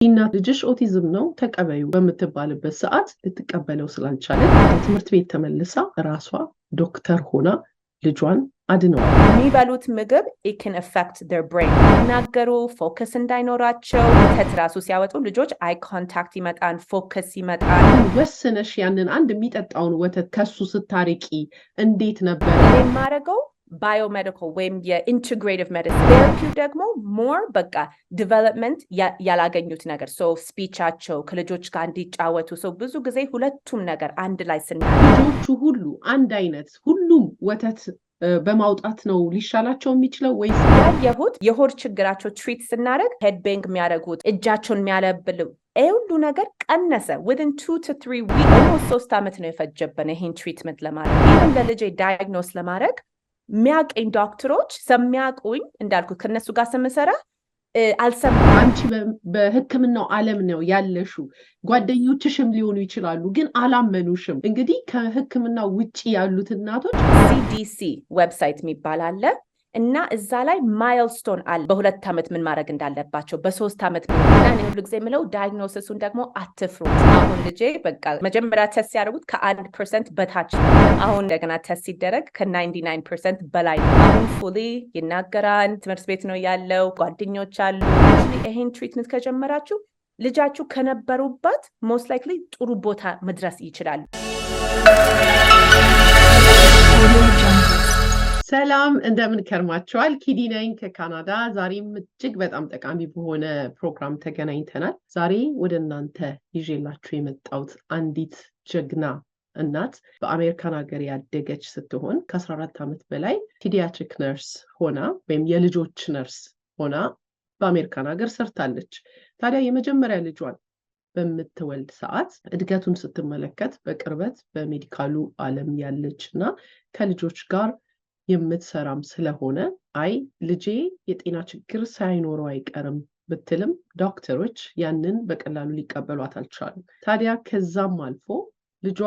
እናት ልጅሽ ኦቲዝም ነው ተቀበዩ በምትባልበት ሰዓት ልትቀበለው ስላልቻለች ትምህርት ቤት ተመልሳ ራሷ ዶክተር ሆና ልጅዋን አድነዋል። የሚበሉት ምግብ it can affect their brain ይናገሩ ፎከስ እንዳይኖራቸው ተትራሱ ሲያወጡ ልጆች አይ ኮንታክት ይመጣል ፎከስ ይመጣል። ወስነሽ ያንን አንድ የሚጠጣውን ወተት ከሱ ስታርቂ እንዴት ነበር የማረገው? biomedical ወይም የኢንተግሬቲቭ ሜዲሲን ቴራፒው ደግሞ ሞር በቃ ዲቨሎፕመንት ያላገኙት ነገር ሶ ስፒቻቸው ከልጆች ጋር እንዲጫወቱ ሶ ብዙ ጊዜ ሁለቱም ነገር አንድ ላይ ልጆቹ ሁሉ አንድ አይነት ሁሉም ወተት በማውጣት ነው ሊሻላቸው የሚችለው ወይስ ያየሁት የሆድ ችግራቸው ትሪት ስናደርግ ሄድ ባንግ የሚያደርጉት እጃቸውን የሚያለብሉ ሁሉ ነገር ቀነሰ within 2 to 3 weeks almost 3 ዓመት ነው የፈጀበን ይሄን ትሪትመንት ለማድረግ even ለልጄ ዲያግኖስ ለማድረግ ሚያቀኝ ዶክተሮች ሰሚያቁኝ እንዳልኩት ከነሱ ጋር ሰምሰራ አልሰማም። አንቺ በህክምናው ዓለም ነው ያለሹ ጓደኞችሽም ሊሆኑ ይችላሉ ግን አላመኑሽም። እንግዲህ ከህክምናው ውጪ ያሉት እናቶች CDC ዌብሳይት የሚባል አለ እና እዛ ላይ ማይልስቶን አለ በ2 ዓመት ምን ማድረግ እንዳለባቸው በ3 ዓመት ምን እንዳኔ ሁሉ ጊዜ ምለው ዲያግኖሲሱን ደግሞ አትፍሩ። አሁን ልጄ በቃ መጀመሪያ ቴስት ያደረጉት ከ1% በታች አሁን እንደገና ቴስት ሲደረግ ከ99% በላይ አሁን ፉሊ ይናገራል። ትምህርት ቤት ነው ያለው ጓደኞች አሉ። ይሄን ትሪትመንት ከጀመራችሁ ልጃችሁ ከነበሩበት ሞስት ላይክሊ ጥሩ ቦታ መድረስ ይችላል። ሰላም እንደምን ከርማችኋል? ኪዲ ነኝ ከካናዳ። ዛሬም እጅግ በጣም ጠቃሚ በሆነ ፕሮግራም ተገናኝተናል። ዛሬ ወደ እናንተ ይዤላችሁ የመጣሁት አንዲት ጀግና እናት በአሜሪካን ሀገር ያደገች ስትሆን ከ14 ዓመት በላይ ፒዲያትሪክ ነርስ ሆና ወይም የልጆች ነርስ ሆና በአሜሪካን ሀገር ሰርታለች። ታዲያ የመጀመሪያ ልጇን በምትወልድ ሰዓት እድገቱን ስትመለከት በቅርበት በሜዲካሉ ዓለም ያለችና ከልጆች ጋር የምትሰራም ስለሆነ አይ ልጄ የጤና ችግር ሳይኖረው አይቀርም ብትልም ዶክተሮች ያንን በቀላሉ ሊቀበሏት አልቻሉም። ታዲያ ከዛም አልፎ ልጇ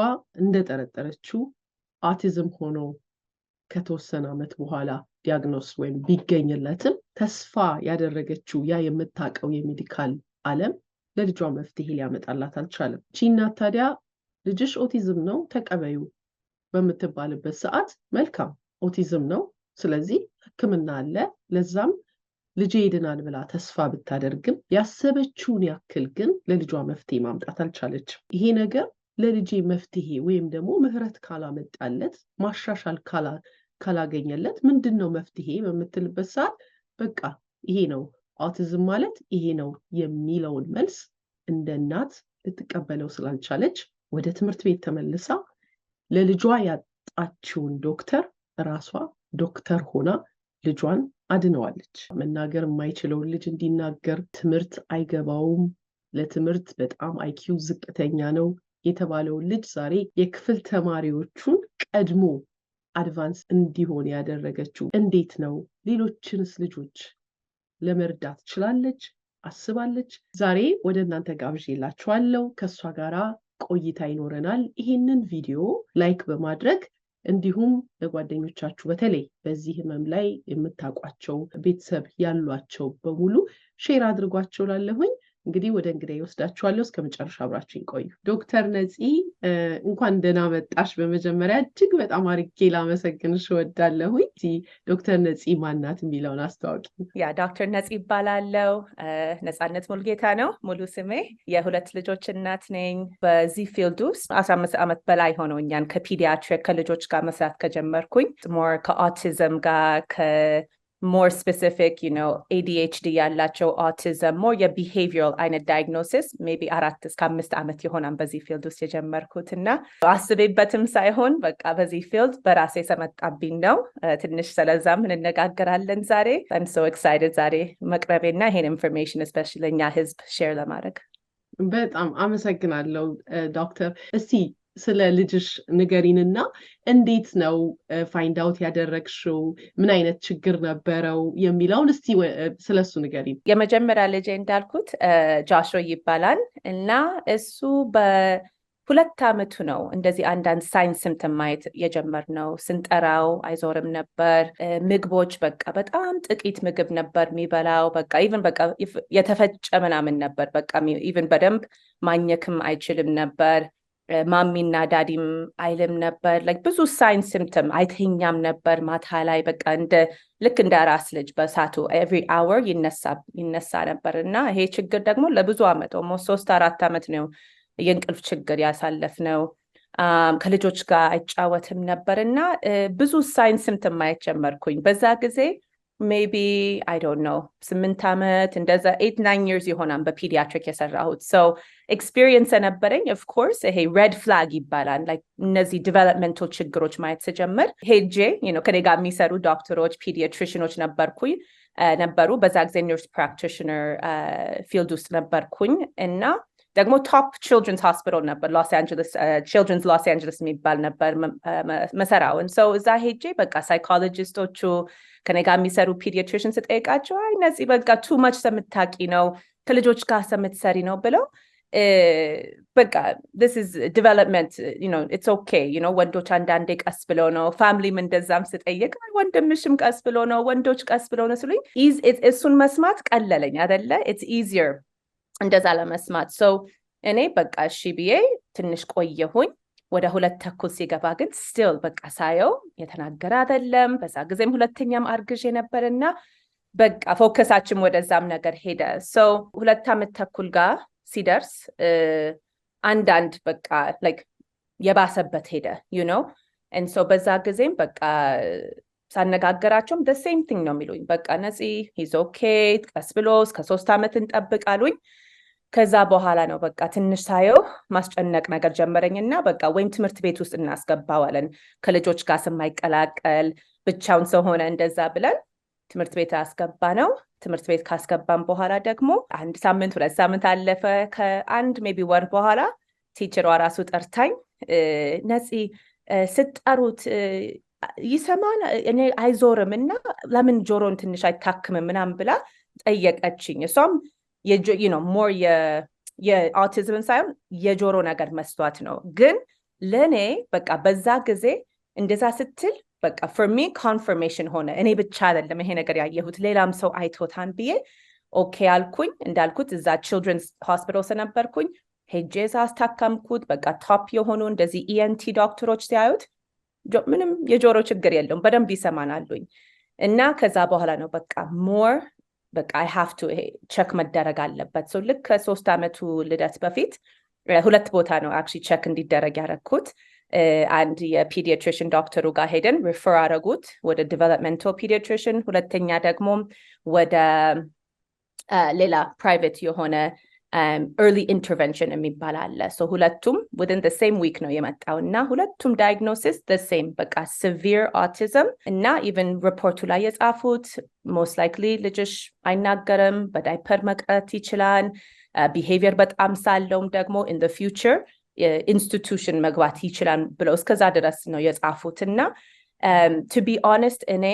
እንደጠረጠረችው ኦቲዝም ሆኖ ከተወሰነ ዓመት በኋላ ዲያግኖስ ወይም ቢገኝለትም ተስፋ ያደረገችው ያ የምታውቀው የሜዲካል ዓለም ለልጇ መፍትሄ ሊያመጣላት አልቻለም። እናት ታዲያ ልጅሽ ኦቲዝም ነው ተቀበዩ በምትባልበት ሰዓት መልካም ኦቲዝም ነው ስለዚህ ህክምና አለ ለዛም ልጄ ይድናል ብላ ተስፋ ብታደርግም ያሰበችውን ያክል ግን ለልጇ መፍትሄ ማምጣት አልቻለችም። ይሄ ነገር ለልጄ መፍትሄ ወይም ደግሞ ምህረት ካላመጣለት ማሻሻል ካላገኘለት ምንድነው መፍትሄ በምትልበት ሰዓት በቃ ይሄ ነው ኦቲዝም ማለት ይሄ ነው የሚለውን መልስ እንደ እናት ልትቀበለው ስላልቻለች ወደ ትምህርት ቤት ተመልሳ ለልጇ ያጣችውን ዶክተር ራሷ ዶክተር ሆና ልጇን አድነዋለች። መናገር የማይችለውን ልጅ እንዲናገር ትምህርት አይገባውም ለትምህርት በጣም አይኪው ዝቅተኛ ነው የተባለውን ልጅ ዛሬ የክፍል ተማሪዎቹን ቀድሞ አድቫንስ እንዲሆን ያደረገችው እንዴት ነው? ሌሎችንስ ልጆች ለመርዳት ችላለች አስባለች? ዛሬ ወደ እናንተ ጋብዤላችኋለሁ። ከሷ ጋራ ቆይታ ይኖረናል። ይሄንን ቪዲዮ ላይክ በማድረግ እንዲሁም ለጓደኞቻችሁ በተለይ በዚህ ህመም ላይ የምታውቋቸው ቤተሰብ ያሏቸው በሙሉ ሼር አድርጓቸው ላለሁኝ። እንግዲህ ወደ እንግዳዬ ወስዳችኋለሁ። እስከ መጨረሻ አብራችሁኝ ቆዩ። ዶክተር ነፂ እንኳን ደህና መጣሽ። በመጀመሪያ እጅግ በጣም አድርጌ ላመሰግንሽ እወዳለሁኝ። ዶክተር ነፂ ማናት የሚለውን አስተዋውቂ። ያ ዶክተር ነፂ ይባላለው። ነፃነት ሙልጌታ ነው ሙሉ ስሜ። የሁለት ልጆች እናት ነኝ። በዚህ ፊልድ ውስጥ 15 ዓመት በላይ ሆኖኛል ከፒዲያትሪክ ከልጆች ጋር መስራት ከጀመርኩኝ ሞር ከኦቲዝም ጋር more specific, ADHD ያላቸው autism, more የbehavioral አይነት diagnosis, maybe 4 እስከ 5 ዓመት ይሆናል በዚህ ፊልድ ውስጥ የጀመርኩትና አስቤበትም ሳይሆን በቃ በዚህ ፊልድ በራሴ ሰመጣብኝ ነው። ትንሽ ስለዛም እንነጋገራለን ዛሬ። I'm so excited ዛሬ መቅረቤና ይሄን ኢንፎርሜሽን especially ለኛ ህዝብ ሼር ለማድረግ። በጣም አመሰግናለሁ ዶክተር። እስቲ ስለ ልጅሽ ንገሪንና እንዴት ነው ፋይንድ አውት ያደረግሽው? ምን አይነት ችግር ነበረው የሚለውን እስቲ ስለሱ ንገሪን። የመጀመሪያ ልጄ እንዳልኩት ጆሹዋ ይባላል እና እሱ 2 ዓመቱ ነው እንደዚህ አንዳንድ ሳይን ሲምፕተም ማየት የጀመርነው። ስንጠራው አይዞርም ነበር። ምግቦች በቃ በጣም ጥቂት ምግብ ነበር የሚበላው። በቃ ኢቭን በቃ የተፈጨ ምናምን ነበር። በቃ ኢቭን በደንብ ማኘክም አይችልም ነበር። ማሚና ዳዲም አይልም ነበር። ብዙ ሳይን ሲምፕተም አይተኛም ነበር። ማታ ላይ በቃ ልክ እንደ ራስ ልጅ በሳቱ ኤቭሪ አወር ይነሳ ነበር እና ይሄ ችግር ደግሞ ለብዙ ዓመት ኦልሞስት 3-4 ዓመት ነው የእንቅልፍ ችግር ያሳለፍነው። ከልጆች ጋር አይጫወትም ነበር እና ብዙ ሳይን ሲምፕተም ማየት ጀመርኩኝ። በዛ ጊዜ ሜቢ አይ ዶንት ኖ 8 ዓመት እንደዛ 8-9 years ይሆናል በፒዲያትሪክ የሰራሁት። ሶ ኤክስፒሪየንስ ነበረኝ። ኦፍ ኮርስ ይሄ ሬድ ፍላግ ይባላል። እነዚህ ዲቨሎፕመንታል ችግሮች ማየት ስጀምር ሄጄ ከኔ ጋር የሚሰሩ ዶክተሮች ፒዲያትሪሽኖች ነበሩ። በዛ ጊዜ ነርስ ፕራክቲሽነር ፊልድ ውስጥ ነበርኩኝ እና ደግሞ ቶፕ ችልድረንስ ሆስፒታል ነበር ችልድረንስ ሎስ አንጀለስ የሚባል ነበር መሰራውን። ሰው እዛ ሄጄ በቃ ሳይኮሎጂስቶቹ ከኔ ጋር የሚሰሩ ፒዲያትሪሽን ስጠይቃቸው አይ ነፂ በቃ ቱ ማች ሰምታቂ ነው ከልጆች ጋር ሰምትሰሪ ነው ብለው በቃ this is development it's okay ወንዶች አንዳንዴ ቀስ ብለው ነው ፋሚሊም እንደዛም ስጠይቅ ወንድምሽም ቀስ ብሎ ነው ወንዶች ቀስ ብለው ነው ስሉኝ እሱን መስማት ቀለለኝ አይደለ it's easier እንደዛ ለመስማት። ሰው እኔ በቃ እሺ ብዬ ትንሽ ቆየሁኝ። ወደ 2 ተኩል ሲገባ ግን ስቲል በቃ ሳየው የተናገረ አይደለም። በዛ ጊዜም ሁለተኛም አርግዤ ነበርና በቃ ፎከሳችን ወደዛም ነገር ሄደ። ሰው 2 ዓመት ተኩል ጋር ሲደርስ አንዳንድ በቃ የባሰበት ሄደ and so በዛ ጊዜም በቃ ሳነጋገራቸውም the same thing ነው የሚሉኝ። በቃ ነፂ he's okay ቀስ ብሎ እስከ 3 ዓመት እንጠብቃሉኝ። ከዛ በኋላ ነው በቃ ትንሽ ሳየው ማስጨነቅ ነገር ጀመረኝና በቃ ወይም ትምህርት ቤት ውስጥ እናስገባዋለን ከልጆች ጋር ስማይቀላቀል ብቻውን ሰው ሆነ እንደዛ ብለን ትምህርት ቤት አስገባ ነው። ትምህርት ቤት ካስገባን በኋላ ደግሞ 1 ሳምንት 2 ሳምንት አለፈ። ከአንድ ሜቢ ወር በኋላ ቲቸሯ ራሱ ጠርታኝ ነፂ ስትጠሩት ይሰማን እኔ አይዞርም እና ለምን ጆሮን ትንሽ አይታክምም ምናምን ብላ ጠየቀችኝ። እሷም ሞር የኦቲዝም ሳይሆን የጆሮ ነገር መስቷት ነው። ግን ለኔ በቃ በዛ ጊዜ እንደዛ ስትል በቃ for me confirmation ሆነ። እኔ ብቻ አይደለም ይሄ ነገር ያየሁት ሌላም ሰው አይቶታን ብዬ ኦኬ አልኩኝ። እንዳልኩት እዛ ችልድረንስ ሆስፒታል ሰነበርኩኝ። ሄጄ አስታከምኩት። በቃ ቶፕ የሆኑ እንደዚህ ኢኤንቲ ዶክተሮች ሲያዩት ምንም የጆሮ ችግር የለውም በደንብ ይሰማናሉኝ። እና ከዛ በኋላ ነው በቃ ሞር በቃ I have to ቼክ መደረግ አለበት። ሶ ልክ ከ3 ዓመቱ ልደት በፊት 2 ቦታ ነው actually ቼክ እንዲደረግ ያደረኩት። አንድ የፒዲያትሪሽን ዶክተሩ ጋር ሄደን ሪፈር አደረጉት ወደ ዲቨሎፕመንታል ፒዲያትሪሽን። ሁለተኛ ደግሞ ወደ ሌላ ፕራይቬት የሆነ early intervention የሚባል አለ። ሶ ሁለቱም within the same week ነው የመጣው እና ሁለቱም diagnosis the same በቃ severe autism እና even ሪፖርቱ ላይ የጻፉት most likely ልጅሽ አይናገርም በዳይፐር መቅረት ይችላል behavior በጣም ሳለውም ደግሞ in the future institution መግባት ይችላል ብለው እስከዛ ድረስ ነው የጻፉት። እና to be honest እኔ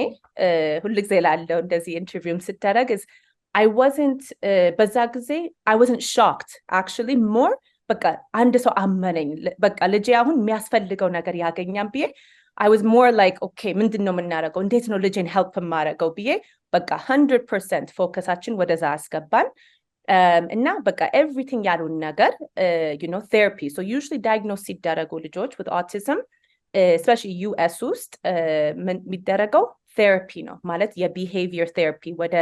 ሁልጊዜ ላለው እንደዚህ ኢንተርቪውም ስደረግ I wasn't በዛ ጊዜ I wasn't shocked actually more በቃ አንድ ሰው አመነኝ በቃ ልጄ አሁን የሚያስፈልገው ነገር ያገኛም ብዬ I was more like okay ምንድነው የምናደርገው እንዴት ነው ልጄን help ማድረገው ብዬ በቃ 100% ፎከሳችን ወደዛ አስገባን። እና በቃ everything ያሉን ነገር therapy so usually diagnose ሲደረጉ ልጆች with autism especially US ውስጥ የሚደረገው therapy ነው ማለት የbehavior therapy ወደ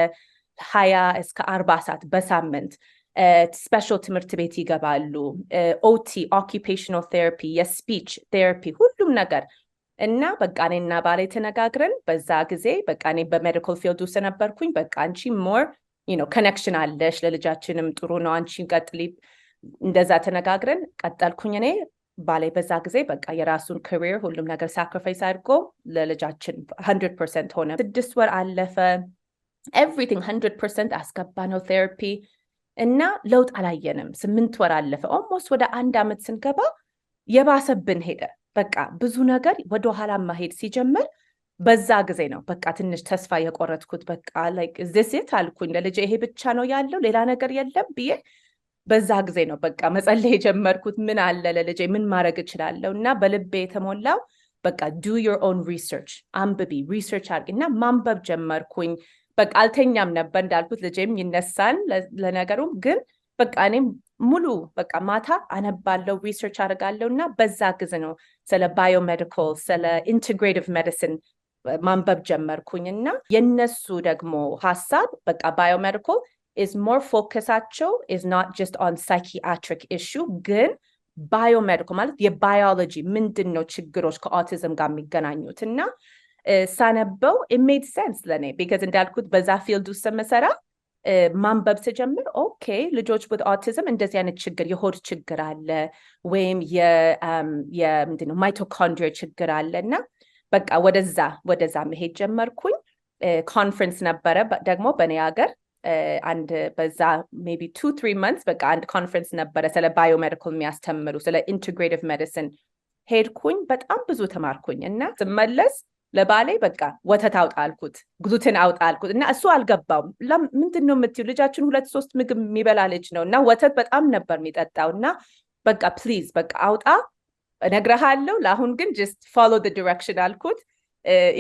20 እስከ 40 ሰዓት በሳምንት ስፔሻል ትምህርት ቤት ይገባሉ። ኦቲ occupational therapy የስፒች therapy ሁሉም ነገር እና በቃ እኔና ባሌ ተነጋግረን በዛ ጊዜ በቃ እኔ በሜዲካል ፊልድ ውስጥ ነበርኩኝ። በቃ አንቺ ሞር ኮኔክሽን አለሽ ለልጃችንም ጥሩ ነው አንቺ ቀጥሊ እንደዛ ተነጋግረን ቀጠልኩኝ። እኔ ባሌ በዛ ጊዜ በቃ የራሱን career ሁሉም ነገር sacrifice አድርጎ ለልጃችን 100% ሆነ። 6 ወር አለፈ። everything 100% አስገባ ነው therapy እና ለውጥ አላየንም። 8 ወር አለፈ። almost ወደ 1 ዓመት ስንገባ የባሰብን ሄደ። በቃ ብዙ ነገር ወደ ኋላ ማሄድ ሲጀምር በዛ ጊዜ ነው በቃ ትንሽ ተስፋ የቆረጥኩት። በቃ like is this it አልኩኝ ለልጄ ይሄ ብቻ ነው ያለው ሌላ ነገር የለም ብዬ በዛ ጊዜ ነው በቃ መጸለይ የጀመርኩት ምን አለ ለልጄ ምን ማድረግ እችላለሁ እና በልቤ የተሞላው በቃ do your own research አንብቢ ሪሰርች አድርጊና ማንበብ ጀመርኩኝ በቃ አልተኛም ነበር እንዳልኩት ልጄም ይነሳል ለነገሩም ግን በቃ እኔም ሙሉ በቃ ማታ አነባለሁ ሪሰርች አድርጋለሁ እና በዛ ጊዜ ነው ስለ ባዮሜዲካል ስለ ኢንተግሬቲቭ ሜዲሲን ማንበብ ጀመርኩኝና የነሱ ደግሞ ሐሳብ በቃ ባዮሜዲካል is more focusaቸው is not just on psychiatric issue ግን biomedical ማለት የባዮሎጂ ምንድነው ችግሮች ከኦቲዝም ጋር የሚገናኙት እና ሳነበው it made sense ለኔ because እንዳልኩት በዛ ፊልድ ውስጥ መሰራ ማንበብ ስጀምር ኦኬ ልጆች with autism እንደዚህ አይነት ችግር የሆድ ችግር አለ ወይም የምንድነው ማይቶኮንድሪያ ችግር አለና በቃ ወደዛ መሄድ ጀመርኩኝ ኮንፈረንስ ነበረ ደግሞ በኔ ሀገር and በዛ maybe 2-3 months በቃ አንድ ኮንፈረንስ ነበረ ስለ ባዮሜዲካል የሚያስተምሩ ስለ ኢንተግሬቲቭ ሜዲሲን ሄድኩኝ በጣም ብዙ ተማርኩኝ እና ስመለስ ለባሌ በቃ ወተት አውጣልኩት ግሉተን አውጣልኩት እና እሱ አልገባውም ምንድነው የምትዩ ልጃችን 2-3 ምግብ የሚበላ ልጅ ነው እና ወተት በጣም ነበር የሚጠጣውና በቃ ፕሊዝ በቃ አውጣ እነግርሃለሁ ለአሁን ግን just follow the direction አልኩት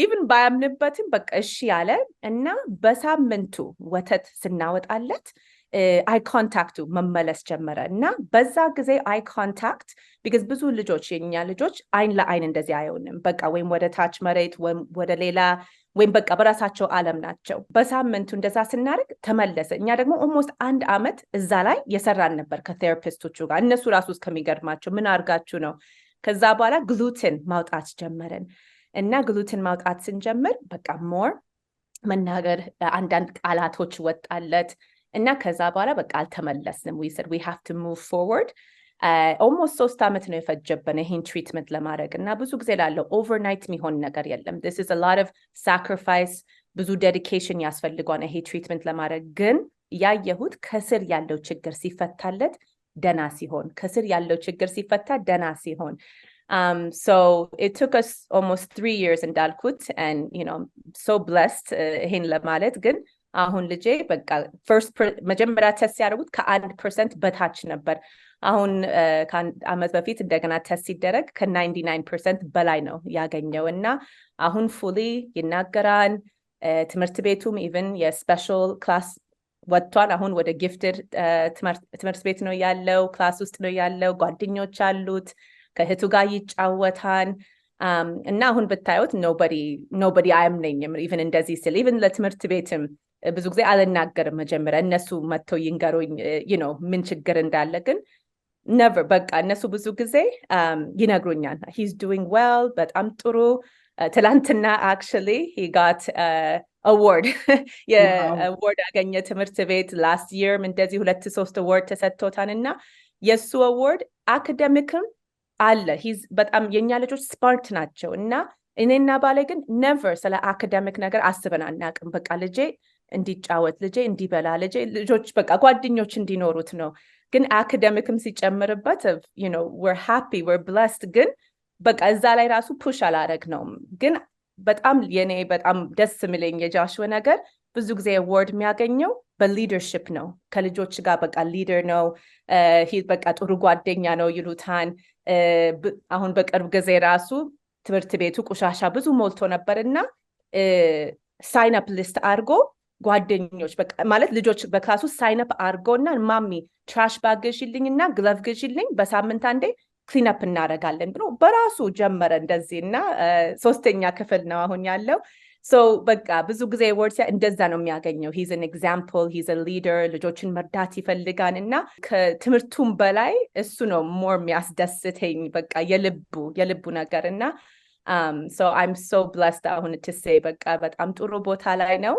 even ባያምንበትም በቃ እሺ ያለ እና በሳምንቱ ወተት ስናወጣለት አይ ኮንታክቱ መመለስ ጀመረ እና በዛ ጊዜ አይ ኮንታክት because ብዙ ልጆች የኛ ልጆች አይን ለአይን እንደዚህ አይሆንም በቃ ወይም ወደ ታች መሬት ወይም ወደ ሌላ ወይም በቃ በራሳቸው ዓለም ናቸው በሳምንቱ እንደዛ ስናደርግ ተመለሰ እኛ ደግሞ almost 1 አመት እዛ ላይ የሰራን ነበር ከቴራፒስቶቹ ጋር እነሱ ራሱ እስከሚገርማቸው ምን አርጋችሁ ነው ከዛ በኋላ ግሉተን ማውጣት ጀመረን እና ግሉተን ማውጣት ስንጀምር በቃ ሞር መናገር አንዳንድ ቃላቶች ወጣለት እና ከዛ በኋላ በቃ አልተመለስንም we said we have to move forward almost 3 አመት ነው የፈጀበን ይሄን ትሪትመንት ለማድረግ እና ብዙ ጊዜ ላለው ኦቨርናይት የሚሆን ነገር የለም this is a lot of sacrifice ብዙ dedication ያስፈልጋል ይሄ ትሪትመንት ለማድረግ ግን ያየሁት ከስር ያለው ችግር ሲፈታለት ደና ሲሆን ከስር ያለው ችግር ሲፈታ ደና ሲሆን so it took us almost 3 years እንዳልኩት and you know so blessed ይሄን ለማለት ግን አሁን ልጄ በቃ መጀመሪያ ቴስት ያደረጉት ከ1% በታች ነበር አሁን ከአመት በፊት እንደገና ቴስት ሲደረግ ከ99% በላይ ነው ያገኘው እና አሁን ፉሊ ይናገራል ትምህርት ቤቱም even የስፔሻል ክላስ ወጥቷል አሁን ወደ ጊፍትድ ትምህርት ቤት ነው ያለው ክላስ ውስጥ ነው ያለው ጓደኞች አሉት ከህቱ ጋር ይጫወታል እና አሁን ብታዩት nobody አያምነኝም even እንደዚህ ስል even ለትምህርት ቤትም ብዙ ጊዜ አልናገርም መጀመሪያ እነሱ መጥተው ይንገሩኝ you know ምን ችግር እንዳለ ግን never በቃ እነሱ ብዙ ጊዜ ይነግሩኛል he's doing well በጣም ጥሩ ትላንትና actually he got award award አገኘ ትምህርት ቤት last year እንደዚህ 2-3 award ተሰጥቶታልና የሱ award academically አለ he's በጣም የኛ ልጆች ስማርት ናቸው እና እኔና ባለ ግን never ስለ አካዳሚክ ነገር አስበን አናውቅም በቃ ልጄ እንዲጫወት ልጄ እንዲበላ ልጆች በቃ ጓደኞች እንዲኖሩት ነው ግን አካዳሚክም ሲጨምርበት you know we're happy we're blessed ግን በቃ እዛ ላይ ራሱ ፑሽ አላረግ ነው ግን በጣም የኔ በጣም ደስ የሚለኝ የጆሹዋ ነገር ብዙ ጊዜ አዋርድ የሚያገኘው በሊደርሺፕ ነው ከልጆች ጋር በቃ ሊደር ነው በቃ ጥሩ ጓደኛ ነው ይሉታን አሁን በቅርብ ጊዜ ራሱ ትምህርት ቤቱ ቆሻሻ ብዙ ሞልቶ ነበርና ሳይን አፕ ሊስት አርጎ ጓደኞች በቃ ማለት ልጆች በክላሱ ሳይን አፕ አርጎና ማሚ ትራሽ ባግ ግዢልኝና ግላቭ ግዢልኝ በሳምንት አንዴ ክሊን አፕ እናደርጋለን ብሎ በራሱ ጀመረ እንደዚህና 3ኛ ክፍል ነው አሁን ያለው so በቃ ብዙ ጊዜ ወርድስ እንደዛ ነው የሚያገኘው he's an example he's a leader ልጆችን መርዳት ይፈልጋልና ከትምህርቱም በላይ እሱ ነው more የሚያስደስተኝ በቃ የልቡ ነገርና so I'm so blessed አሁን to say በቃ በጣም ጥሩ ቦታ ላይ ነው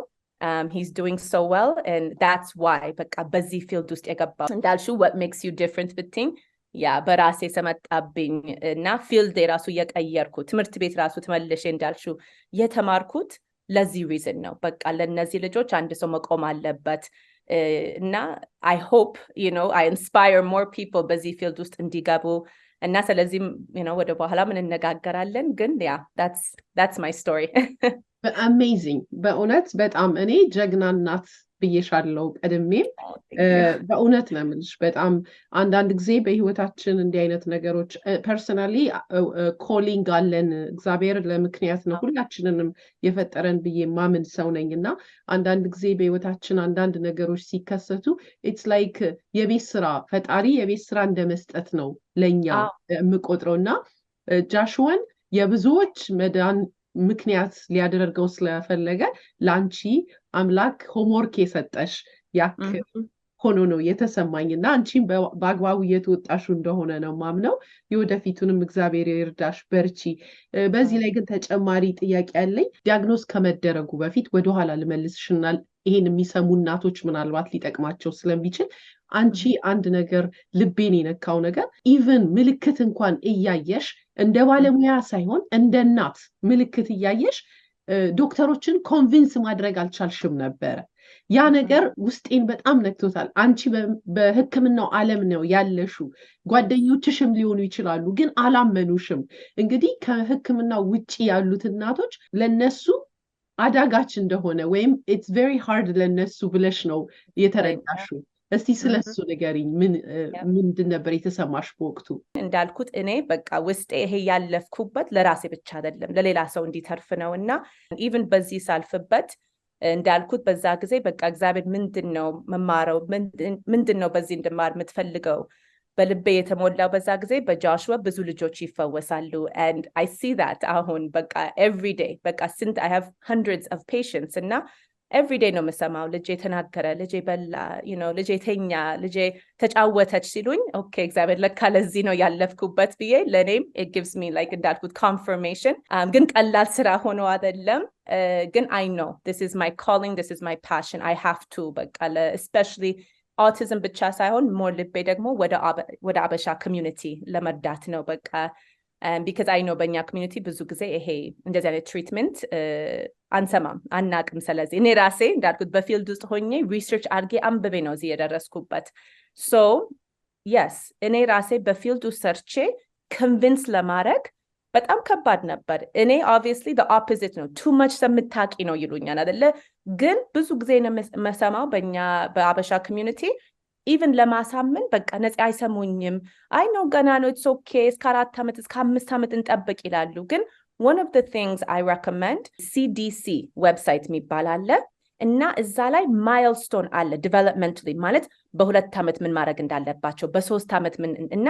he's doing so well and that's why በቃ በዚህ ፊልድ ውስጥ የገባው እንዳልሽው what makes you different between ያ በራሴ ሰመጣብኝ እና ፊልድ የራሱ የቀየርኩ ትምህርት ቤት ራሱ ተመልሼ እንዳልሽው የተማርኩት ለዚህ ሪዝን ነው በቃ ለነዚህ ልጆች አንድ ሰው መቆም አለበት እና I hope you know I inspire more people በዚህ ፊልድ ውስጥ እንዲገቡ እና ስለዚህ you know ወደ በኋላ ምን እንነጋገራለን ግን yeah that's my story amazing በእውነት በጣም እኔ ጀግና እናት ብዬሻለሁ ቀድሜም በእውነት ነው የምልሽ በጣም አንዳንድ ጊዜ በህይወታችን እንዲህ አይነት ነገሮች ፐርሰናሊ ኮሊንግ አለን እግዚአብሔር ለምክንያት ነው ሁላችንንም የፈጠረን ብዬ ማምን ሰው ነኝና አንዳንድ ጊዜ በህይወታችን አንዳንድ ነገሮች ሲከሰቱ ኢትስ ላይክ የቤት ስራ ፈጣሪ የቤት ስራ እንደመስጠት ነው ለኛ የምቆጥረውና ጃሽዋን የብዙዎች መዳን ምክንያት ሊያደርገው ስለፈለገ ላንቺ አምላክ ሆምወርክ የሰጠሽ ያክል ሆኖ ነው የተሰማኝና አንቺም በአግባቡ እየተወጣሹ እንደሆነ ነው ማምነው የወደፊቱንም እግዚአብሔር ይርዳሽ በርቺ በዚህ ላይ ግን ተጨማሪ ጥያቄ ያለኝ ዲያግኖስ ከመደረጉ በፊት ወደ ኋላ ልመልስሽናል ይሄን የሚሰሙ እናቶች ምናልባት ሊጠቅማቸው ስለሚችል አንቺ አንድ ነገር ልቤን የነካው ነገር ኢቭን ምልክት እንኳን እያየሽ እንደ ባለሙያ ሳይሆን እንደ እናት ምልክት እያየሽ ዶክተሮችን ኮንቪንስ ማድረግ አልቻልሽም ነበር ያ ነገር ውስጤን በጣም ነክቶታል አንቺ በህክምናው ዓለም ነው ያለሹ ጓደኞችሽም ሊሆኑ ይችላሉ ግን አላመኑሽም እንግዲህ ከህክምናው ውጪ ያሉት እናቶች ለነሱ አዳጋች እንደሆነ ወይም it's very hard ለነሱ ብለሽ ነው የተረዳሹ እስቲ ስለሱ ንገሪኝ ምንድን ነበር የተሰማሽ በወቅቱ እንዳልኩት እኔ በቃ ውስጤ ይሄ ያለፍኩበት ለራሴ ብቻ አይደለም ለሌላ ሰው እንዲተርፍ ነውና ኢቭን በዚህ ሳልፍበት እንዳልኩት በዛ ጊዜ በቃ እግዚአብሔር ምንድነው መማረው ምንድነው በዚህ እንድማር የምትፈልገው በልቤ የተሞላው በዛ ጊዜ በጆሹዋ ብዙ ልጆች ይፈወሳሉ and I see that አሁን በቃ every day በቃ since I have hundreds of patients እና every day ነው የምሰማው ልጄ ተናገረ ልጄ በላ ልጄ ተኛ ልጄ ተጫወተች ሲሉኝ okay እግዚአብሔር ለካ ለዚህ ነው ያለፍኩበት ብዬ ለኔም it gives me like እንዳልኩት confirmation ግን ቀላል ስራ ሆኖ አይደለም ግን I know this is my calling this is my passion I have to በቃ especially autism ብቻ ሳይሆን more ልቤ ደግሞ ወደ አበሻ community ለመርዳት ነው በቃ because I know በእኛ community ብዙ ጊዜ ይሄ እንደዚህ አይነት ትሪትመንት አንሰማም አናቅም ስለዚህ እኔ ራሴ እንዳልኩት በፊልድ ውስጥ ሆኜ ሪሰርች አድርጌ አንብቤ ነው እዚህ የደረስኩበት so yes እኔ ራሴ በፊልድ ውስጥ ሰርቼ convince ለማድረግ በጣም ከባድ ነበር እኔ obviously the opposite ነው too much ሰምታቂ ነው ይሉኛል አይደለ ግን ብዙ ጊዜ ነው መሰማው በአበሻ community even ለማሳመን በቃ ነፃ አይሰሙኝም I know ገና ነው it's okay እስከ 4 ዓመት እስከ 5 ዓመት እንጠብቅ ይላሉ ግን one of the things I recommend CDC website የሚባል አለ እና እዛ ላይ milestone አለ developmentally ማለት በ2 ዓመት ምን ማድረግ እንዳለባቸው በ3 ዓመት ምን እና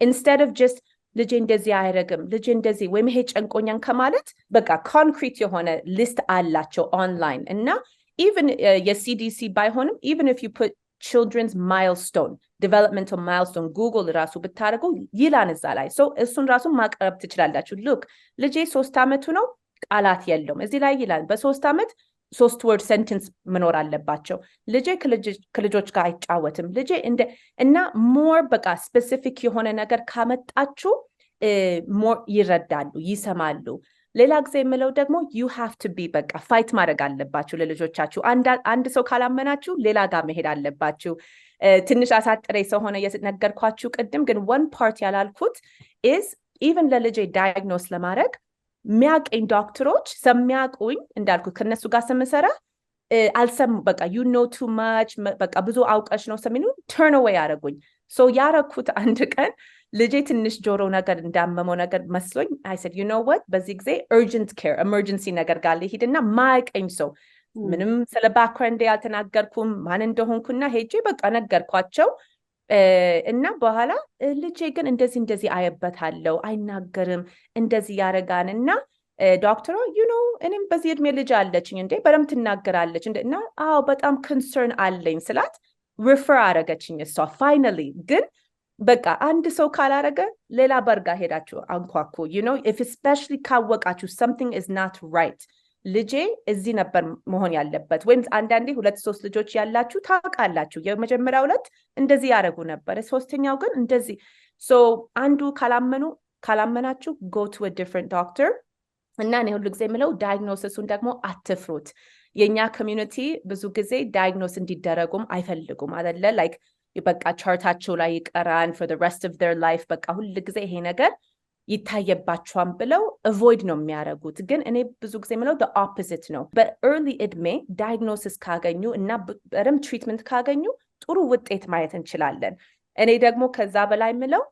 instead of just ልጄ እንደዚህ አይረግም ልጄ እንደዚህ ወይም ይሄ ጨንቆኛን ከማለት በቃ concrete የሆነ list አላቸው online እና even የCDC ባይሆንም even if you put children's milestone developmental milestone Google ራሱ ብታረጉ ይላን እዛ ላይ so እሱን ራሱ ማቅረብ ትችላላችሁ look ልጄ 3 ዓመቱ ነው ቃላት የለውም እዚህ ላይ ይላል በ3 ዓመት 3 word sentence መኖር አለባቸው ልጄ ከልጆች ጋር አይጫወትም ልጄ እና more በቃ specific የሆነ ነገር ካመጣችሁ more ይረዳሉ ይሰማሉ ሌላ ጊዜ የምለው ደግሞ you have to be በቃ ፋይት ማድረግ አለባችሁ ለልጆቻችሁ አንድ ሰው ካላመናችሁ ሌላ ጋር መሄድ አለባችሁ ትንሽ አሳጥሬ ሰው ሆነ የነገርኳችሁ ቅድም ግን one part ያላልኩት is even ለልጄ ዲያግኖስ ለማድረግ ሚያቀኝ ዶክተሮች ሰሚያቁኝ እንዳልኩት ከነሱ ጋር ሰምሰራ አልሰሙ በቃ you know too much በቃ ብዙ አውቀሽ ነው ሰሚኑ turn away ያረጉኝ so ያረኩት አንድ ቀን ልጄ ትንሽ ጆሮ ነገር እንዳመመው ነገር መስሎኝ I said you know what በዚህ ጊዜ urgent care emergency ነገር ጋር ልሂድና ማቀኝ ሰው ምንም ስለ ባክግራውንድ ያልተናገርኩም ማን እንደሆንኩና ሄጄ በቃ ነገርኳቸው እና በኋላ ልጄ ግን እንደዚህ አየበታለሁ አይናገርም እንደዚህ ያረጋንና ዶክተሩ you know እኔም በዚህ እድሜ ልጅ አለችኝ እንዴ በደም ትናገራለች እና አዎ በጣም concern አለኝ ስላት refer አረገችኝ እሷ finally ግን በቃ አንድ ሰው ካላረገ ሌላ በርጋ ሄዳችሁ አንኳኩ you know if especially ካወቃችሁ something is not right ልጄ እዚህ ነበር መሆን ያለበት ወይም አንዳንዴ 2-3 ልጆች ያላችሁ ታውቃላችሁ የመጀመሪያው ዕለት እንደዚህ ያረጉ ነበር ሶስተኛው ግን እንደዚህ so አንዱ ካላመናችሁ go to a different doctor እና እኔ ሁሉ ጊዜ የምለው ዳያግኖሲሱን ደግሞ አትፍሩት የኛ ኮሚዩኒቲ ብዙ ጊዜ ዳያግኖስ እንዲደረጉም አይፈልጉም አይደለ like በቃ ቻርታቸው ላይ ይቀራን for the rest of their life በቃ ሁሉ ጊዜ ይሄ ነገር ይታየባቸዋል ብለው avoid ነው የሚያደርጉት ግን እኔ ብዙ ጊዜ የምለው the opposite ነው በearly እድሜ diagnosis ካገኙ እና በደም ትሪትመንት ካገኙ ጥሩ ውጤት ማየት እንችላለን እኔ ደግሞ ከዛ በላይ የምለው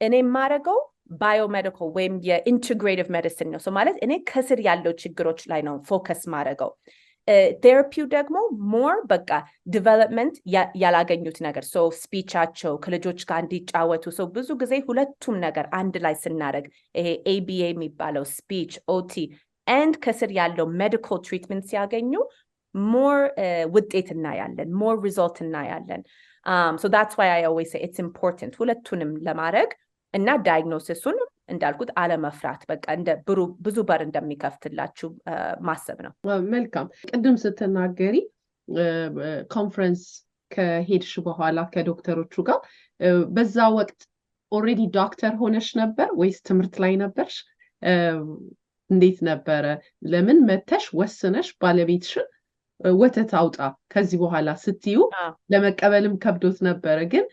እኔ ማረገው biomedical ወይም የintegrative medicine ነው ማለት እኔ ከስር ያለው ችግሮች ላይ ነው ፎከስ ማረገው ቴራፒው ደግሞ more በቃ ዲቨሎፕመንት ያላገኙት ነገር ስፒቻቸው ከልጆች ጋር እንዲጫወቱ ብዙ ጊዜ ሁለቱም ነገር አንድ ላይ ስናደርግ ይሄ ABA የሚባለው ስፒች OT and ከስር ያለው ሜዲካል ትሪትመንት ሲያገኙ more ውጤት እናያለን more result እናያለን so that's why I always say it's important ሁለቱንም ለማድረግ እና ዳያግኖሲሱን እንዳልኩት አለመፍራት በቃ እንደ ብዙ በር እንደሚከፍትላችሁ ማሰብ ነው መልካም ቅድም ስትናገሪ ኮንፈረንስ ከሄድሽ በኋላ ከዶክተሮቹ ጋር በዛ ወቅት ኦሬዲ ዶክተር ሆነሽ ነበር ወይስ ትምህርት ላይ ነበርሽ እንዴት ነበር ለምን መተሽ ወስነሽ ባለቤትሽን ወተት አውጣ ከዚህ በኋላ ስትዩ ለመቀበልም ከብዶት ነበር ግን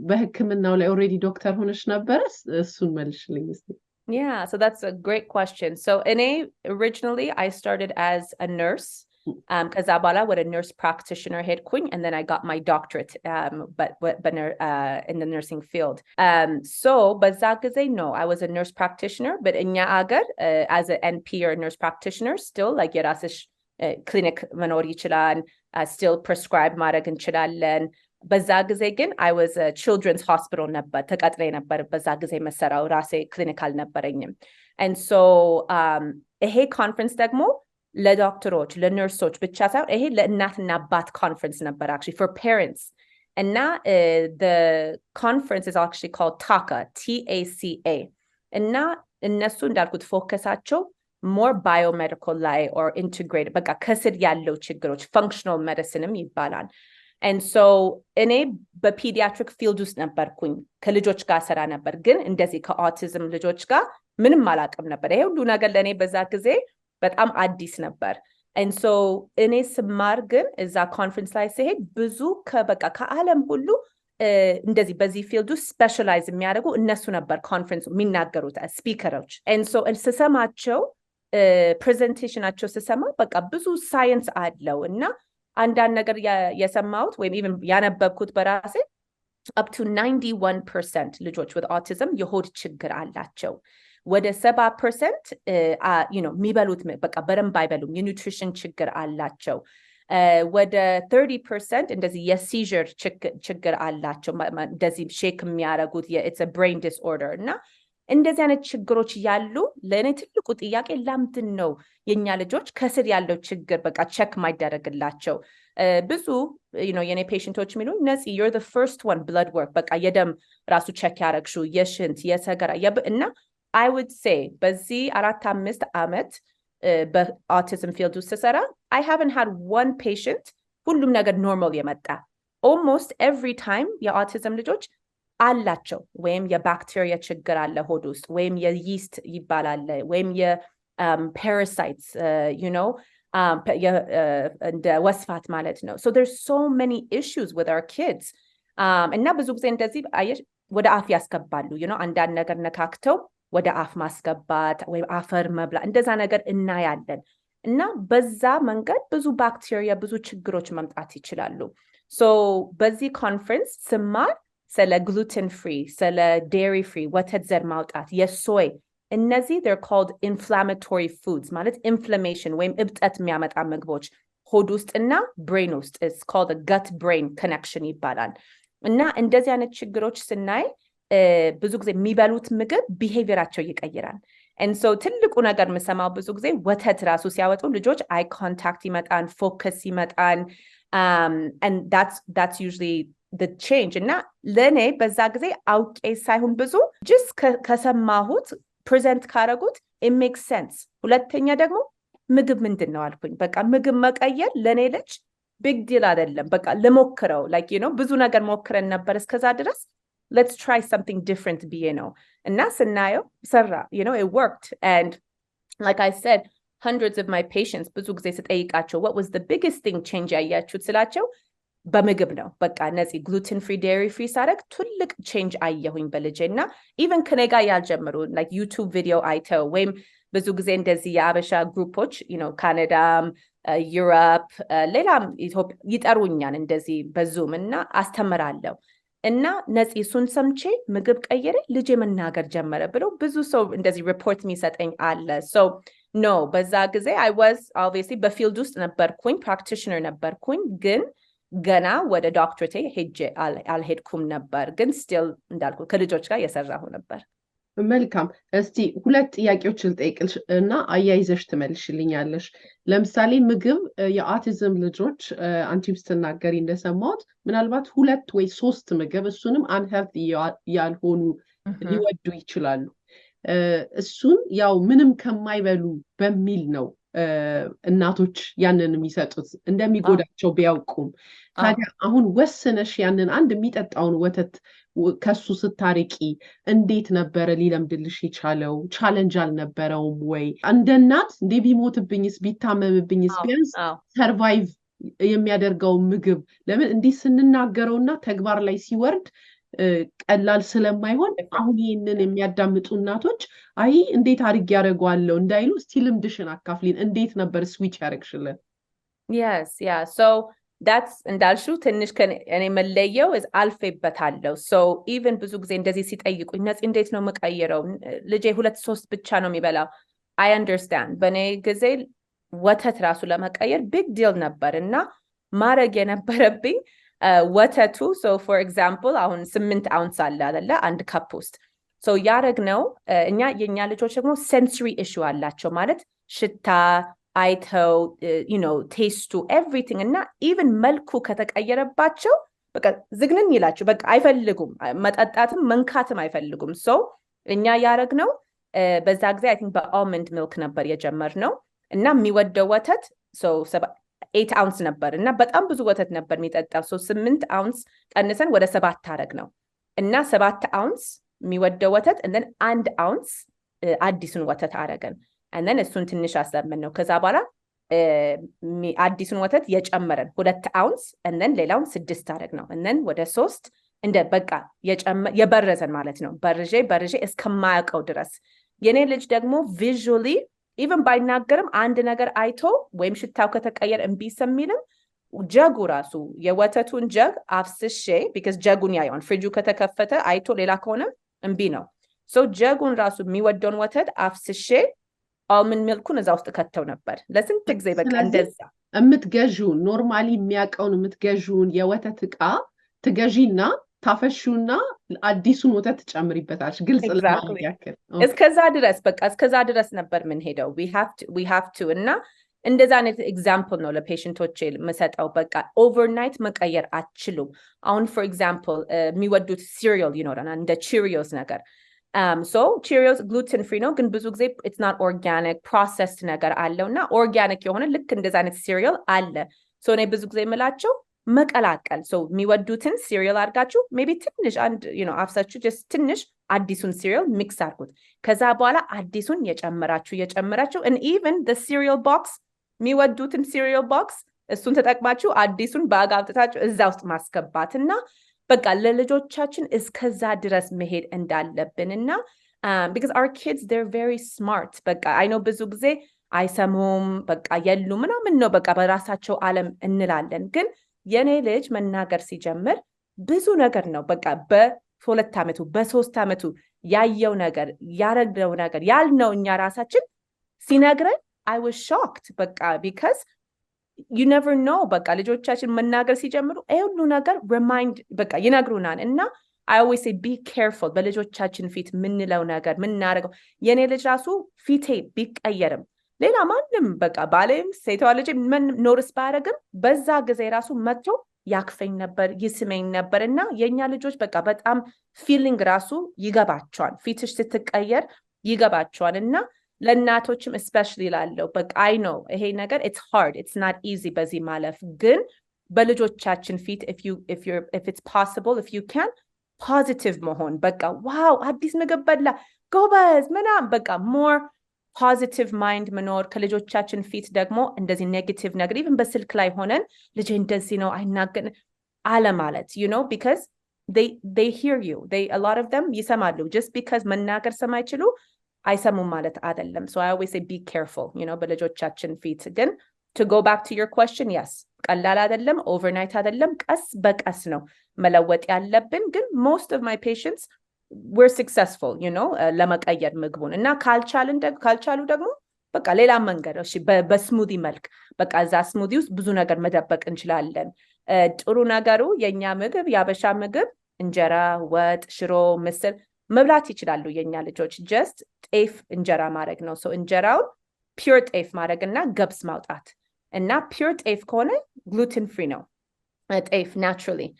በህክምናው ላይ already ዶክተር ሆነሽ ነበር እሱን መልሽልኝ እስቲ Yeah, so that's a great question. So originally I started as a nurse ከዛ በኋላ ወደ nurse practitioner ሄድኩኝ and then I got my doctorate but in the nursing field. So በዛ ጊዜ no, I was a nurse practitioner but እኛ አገር as a NP or nurse practitioner still like የራስሽ clinic መኖር ይችላል still prescribe ማድረግ እንችላለን በዛ ጊዜ ግን I was a children's hospital ነበር ተቀጥሬ ነበር በዛ ጊዜ መሰራው ራሴ ክሊኒካል ነበረኝም and so ይሄ ኮንፈረንስ ደግሞ ለዶክተሮች ለነርሶች ብቻ ሳይሆን ይሄ ለእናትና አባት ኮንፈረንስ ነበር actually for parents እና the conference is actually called TACA TACA እና እነሱ እንዳልኩት ፎከሳቸው more biomedical ላይ or integrated በቃ ከስር ያለው ችግሮች functional medicineም ይባላል and so እኔ በፒዲያትሪክ ፊልድ ውስጥ ነበርኩኝ ከልጆች ጋር ሰራ ነበር ግን እንደዚህ ከኦቲዝም ልጆች ጋር ምንም አላውቅም ነበር ይሄ ሁሉ ነገር ለኔ በዛ ጊዜ በጣም አዲስ ነበር and so እኔ ስማር ግን እዛ ኮንፈረንስ ላይ ሲሄድ ብዙ ከበቃ ከዓለም ሁሉ እንደዚህ በዚህ ፊልድ ውስጥ ስፔሻላይዝ የሚያደርጉ እነሱ ነበር ኮንፈረንስ የሚናገሩት ስፒከሮች and so ስሰማቸው ፕሬዘንቴሽናቸው ስሰማ በቃ ብዙ ሳይንስ አለው እና አንዳንድ ነገር የሰማሁት ወይም even ያነበብኩት በራሴ up to 91% ልጆች with autism የሆድ ችግር አላቸው ወደ 7% የሚበሉት በቃ በደንብ አይበሉም የኒውትሪሽን ችግር አላቸው ወደ 30% እንደዚህ የሲዥር ችግር አላቸው እንደዚህ ሼክ የሚያደርጉት it's a brain disorder እና እንደዚህ አይነት ችግሮች ያሉ ለኔ ትልቁ ጥያቄ ለምንድን ነው የኛ ልጆች ከስር ያለው ችግር በቃ ቼክ ማይደረግላቸው ብዙ የኔ ፔሽንቶች የሚሉኝ ነፂ you're the first one blood work በቃ የደም ራሱ ቼክ ያረግሹ የሽንት የሰገራ እና I would say በዚህ 4-5 አመት በኦቲዝም ፊልድ ውስጥ ሰራ I haven't had one patient ሁሉም ነገር ኖርማል የመጣ almost every time የኦቲዝም ልጆች አላቸው ወይም የባክቴሪያ ችግር አለ ሆድ ውስጥ ወይም የይስት ይባላል ወይም የፓራሳይትስ እንደ ወስፋት ማለት ነው so there's so many issues with our kids እና ብዙ ጊዜ እንደዚህ ወደ አፍ ያስገባሉ አንዳንድ ነገር ነካክተው ወደ አፍ ማስገባት ወይም አፈር መብላ እንደዛ ነገር እናያለን እና በዛ መንገድ ብዙ ባክቴሪያ ብዙ ችግሮች መምጣት ይችላሉ so በዚህ ኮንፈረንስ ስማር ስለ gluten free ስለ dairy free ወተት ዘር ማውጣት የሶይ እነዚህ they're called inflammatory foods ማለት inflammation ወይም እብጠት የሚያመጣ ምግቦች ሆድ ውስጥና ብሬን ውስጥ it's called a gut brain connection ይባላል እና እንደዚህ አይነት ችግሮች ስናይ ብዙ ጊዜ የሚበሉት ምግብ ቢሄቪየራቸው ይቀይራል and so ትልቁ ነገር የምሰማው ብዙ ጊዜ ወተት ራሱ ሲያወጡ ልጆች eye contact ይመጣን focus ይመጣን and that's usually the change እና ለኔ በዛ ጊዜ አውቄ ሳይሆን ብዙ just ከሰማሁት ፕሬዘንት ካረጉት it makes sense ሁለተኛ ደግሞ ምግብ ምንድነው አልኩኝ በቃ ምግብ መቀየር ለኔ ልጅ big deal አይደለም በቃ ለሞክረው like ብዙ ነገር ሞክረን ነበር እስከዛ ድረስ let's try something different ብዬ ነው እና ስናየው ሰራ it worked and like I said hundreds of my patients ብዙ ጊዜ ስጠይቃቸው what was the biggest thing change ያያችሁት ስላቸው በምግብ ነው በቃ ነዚህ ግሉተን ፍሪ ዴሪ ፍሪ ሳደርግ ትልቅ ቼንጅ አየሁኝ በልጄ እና ኢቨን ከኔ ጋር ያልጀመሩ ላይክ ዩቲዩብ ቪዲዮ አይተው ወይም ብዙ ጊዜ እንደዚህ የአበሻ ግሩፖች ካናዳም ዩሮፕ ሌላም ኢትዮጵያ ይጠሩኛል እንደዚህ በዙም እና አስተምራለሁ እና ነፂ እሱን ሰምቼ ምግብ ቀየረ ልጄ መናገር ጀመረ ብለው ብዙ ሰው እንደዚህ ሪፖርት የሚሰጠኝ አለ ሶ ኖ በዛ ጊዜ I was obviously በፊልድ ውስጥ ነበርኩኝ ፕራክቲሽነር ነበርኩኝ ግን ገና ወደ ዶክተር ሄጄ አልሄድኩም ነበር ግን ስቲል እንዳልኩ ከልጆች ጋር እየሰራሁ ነበር መልካም እስቲ ሁለት ጥያቄዎች ልጠይቅልሽ እና አያይዘሽ ትመልሽልኛለሽ ለምሳሌ ምግብ የኦቲዝም ልጆች አንቺም ስትናገሪ እንደሰማሁት ምናልባት 2 ወይ 3 ምግብ እሱንም unhealthy ያልሆኑ ሊወዱ ይችላሉ እሱን ያው ምንም ከማይበሉ በሚል ነው እናቶች ያንን የሚሰጡት እንደሚጎዳቸው ቢያውቁም ታዲያ አሁን ወስነሽ ያንን አንድ የሚጠጣውን ወተት ከሱ ስታርቂ እንዴት ነበር ሊለምድልሽ የቻለው ቻሌንጅ አልነበረውም ወይ እንደ እናት እንደ ቢሞትብኝስ ቢታመምብኝስ ቢያንስ ሰርቫይቭ የሚያደርገው ምግብ ለምን እንዲህ ስንናገረውና ተግባር ላይ ሲወርድ ቀላል ስለማይሆን አሁን ይሄንን የሚያዳምጡ እናቶች አይ እንዴት አድርግ ያደርጓለው እንዳይሉ እስቲ ልምድሽን አካፍሊን እንዴት ነበር ስዊች ያደርግሽልን yes yeah so that's እንዳልሹ ትንሽ ከኔ መለየው is አልፌበታለሁ so even ብዙ ጊዜ እንደዚህ ሲጠይቁኝ ነፂ እንዴት ነው መቀየረው ልጄ 2-3 ብቻ ነው የሚበላው I understand በኔ ጊዜ ወተት ራሱ ለመቀየር big deal ነበርና ማረግ የነበረብኝ ወተቱ so for example አሁን 8 አውንስ አለ አይደለ አንድ ካፕ ውስጥ so ያረግነው እኛ የኛ ልጆች ደግሞ sensory issue አላቸው ማለት ሽታ አይተው ቴስቱ everything እና even መልኩ ከተቀየረባቸው በቃ ዝግንን ይላችሁ በቃ አይፈልጉም መጠጣትም መንካትም አይፈልጉም so እኛ ያረግነው በዛ ጊዜ I think በአልመንድ ሚልክ ነበር የጀመርነው እና የሚወደው ወተት so 8 ounce ነበር እና በጣም ብዙ ወተት ነበር የሚጠጣው so 8 ounce ቀንሰን ወደ 7 አረግነው እና 7 ounce የሚወደው ወተት and then 1 ounce አዲሱን ወተት አረገን and then እሱን ትንሽ አሰመን ነው ከዛ በኋላ አዲሱን ወተት የጨመረን 2 ounce and then ሌላውን 6 አረግነው and then ወደ 3 እንደ በቃ የበረዘን ማለት ነው በርዤ እስከማያውቀው ድረስ የኔ ልጅ ደግሞ visually even ባይናገርም አንድ ነገር አይቶ ወይም ሽታው ከተቀየረ እንቢ ሰሚልም ጀጉ ራሱ የወተቱን ጀግ አፍስሼ because ጀጉን ያዩን ፍሪጁ ከተከፈተ አይቶ ሌላ ከሆነ እንቢ ነው so ጀጉን ራሱ የሚወደውን ወተት አፍስሼ አልመንድ ሚልኩን እዛ ውስጥ ከተው ነበር ለስንት ጊዜ በቃ እንደዛ እምትገዡን ኖርማሊ የሚያቀውን እምትገዡን የወተት ዕቃ ትገዢና ታፈሹና አዲሱን ወተት ጨምሪበታልሽ ግልጽ ለማድረግ ያክል እስከዛ ድረስ ነበር ምን ሄደው we have to እና እንደዛ አይነት ኤግዛምፕል ነው ለፔሽንቶች መሰጣው በቃ ኦቨርናይት መቀየር አትችሉም አሁን for example የሚወዱት cereal ይኖራል እንደ Cheerios ነገር so Cheerios gluten free ነው ግን ብዙ ጊዜ it's not organic processed ነገር አለውና organic የሆነ ልክ እንደዛ አይነት cereal አለ so እኔ ብዙ ጊዜ የምላቸው መቀላቀል so የሚወዱትን cereal አድርጋችሁ maybe ትንሽ አንድ አፍሳችሁ just ትንሽ አዲሱን cereal mix አድርጉት ከዛ በኋላ አዲሱን የጨመራችሁ and even the cereal box የሚወዱትን cereal box እሱን ተጠቅማችሁ አዲሱን ባግ አውጥታችሁ እዛ ውስጥ ማስገባትና በቃ ለልጆቻችን እስከዛ ድረስ መሄድ እንዳለብንና because our kids they're very smart በቃ I know ብዙ ጊዜ አይሰሙም በቃ የሉ ምናምን ነው በቃ በራሳቸው ዓለም እንላለን ግን የኔ ልጅ መናገር ሲጀምር ብዙ ነገር ነው በቃ በ2 አመቱ በ3 አመቱ ያየው ነገር ያረገው ነገር ያልነው እኛ ራሳችን ሲነግረን I was shocked በቃ because you never know በቃ ልጆቻችን መናገር ሲጀምሩ ሁሉ ነገር remind በቃ ይነግሩናል እና I always say be careful በልጆቻችን ፊት ምንለው ነገር ምናረገው የኔ ልጅ ራሱ ፊቴ ቢቀየርም ሌላ ማንንም በቃ ባለም ሴቷ ልጅ ኖርስ ባረግም በዛ ጊዜ ራሱ መጥቶ ያክፈኝ ነበር ይስመኝ ነበርና የኛ ልጆች በቃ በጣም ፊሊንግ ራሱ ይገባቸዋል ፊትሽ ስትቀየር ይገባቸዋልና ለእናቶችም especially ላለው በቃ I know ይሄ ነገር it's hard it's not easy በዚህ ማለፍ ግን በልጆቻችን ፊት if it's possible if you can positive መሆን በቃ ዋው አዲስ ምግብ በላ ጎበዝ ምናምን በቃ more positive mind መኖር ከልጆቻችን ፊት ደግሞ እንደዚህ ኔጌቲቭ ነገር even በስልክ ላይ ሆነን ልጅ እንደዚህ ነው አይናገር አለማለት because they hear you. A lot of them ይሰማሉ. Just because መናገር ሰማይችሉ አይሰሙም ማለት አይደለም. So I always say be careful, በልጆቻችን ፊት ግን to go back to your question, yes, ቀላል አይደለም, overnight አይደለም, ቀስ በቀስ ነው መለወጥ ያለብን ግን most of my patients were successful, ለመቀየር ምግቡን እና ካልቻሉ ደግሞ በቃ ሌላ መንገድ እሺ በስሙዲ መልክ በቃ እዛ ስሙዲ ውስጥ ብዙ ነገር መደበቅ እንችላለን ጥሩ ነገሩ የኛ ምግብ ያበሻ ምግብ እንጀራ ወጥ ሽሮ ምስር መብላት ይችላሉ የኛ ልጆች just ጤፍ እንጀራ ማድረግ ነው so እንጀራው pure ጤፍ ማድረግና ገብስ ማውጣት እና pure ጤፍ ከሆነ gluten free ነው ጤፍ naturally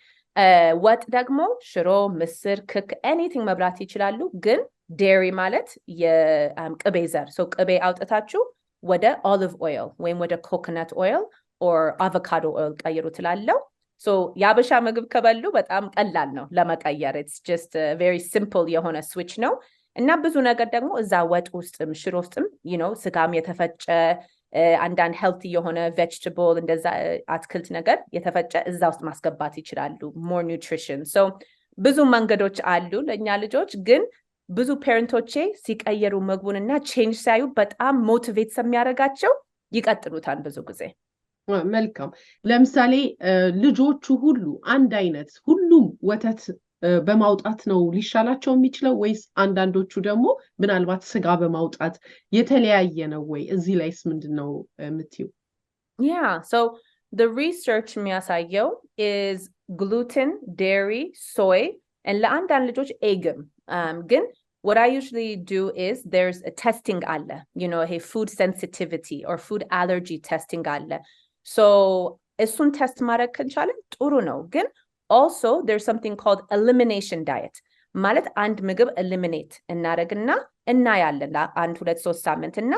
ወጥ ደግሞ ሽሮ ምስር ክክ anything መብላት ይችላሉ ግን dairy ማለት የቅቤ ዘር so ቅቤ አውጥታችሁ ወደ olive oil ወይም ወደ coconut oil or avocado oil ቀይሩ ትላለው so ያበሻ ምግብ ከበሉ በጣም ቀላል ነው ለመቀየር it's just a very simple የሆነ switch ነው እና ብዙ ነገር ደግሞ እዛ ወጥ ውስጥም ሽሮ ውስጥም ስጋም የተፈጨ አንዳንድ healthy የሆነ vegetable እንደዛ አትክልት ነገር የተፈጨ እዛ ውስጥ ማስገባት ይችላሉ more nutrition so ብዙ መንገዶች አሉ ለኛ ልጆች ግን ብዙ ፓረንቶቼ ሲቀየሩ ምግቡንና change ሳዩ በጣም motivate የሚያደርጋቸው ይቀጥሉታል ብዙ ጊዜ መልካም ለምሳሌ ልጆቹ ሁሉ አንድ አይነት ሁሉም ወተት በማውጣት ነው ሊሻላቸው የሚችለው ወይስ አንዳንዶቹ ደግሞ ምናልባት ስጋ በማውጣት የተለያየ ነው ወይ እዚህ ላይስ ምንድነው የምትዩ Yeah so the research የሚያሳየው is gluten dairy soy and ለአንዳንድ ልጆች egg ግን what I usually do is there's a testing አለ hey food sensitivity or food allergy testing አለ so እሱን ቴስት ማድረግ ከቻለን ጥሩ ነው ግን also there's something called elimination diet ማለት አንድ ምግብ eliminate እናደርግና እናያለን ለአንድ 2-3 ሳምንት እና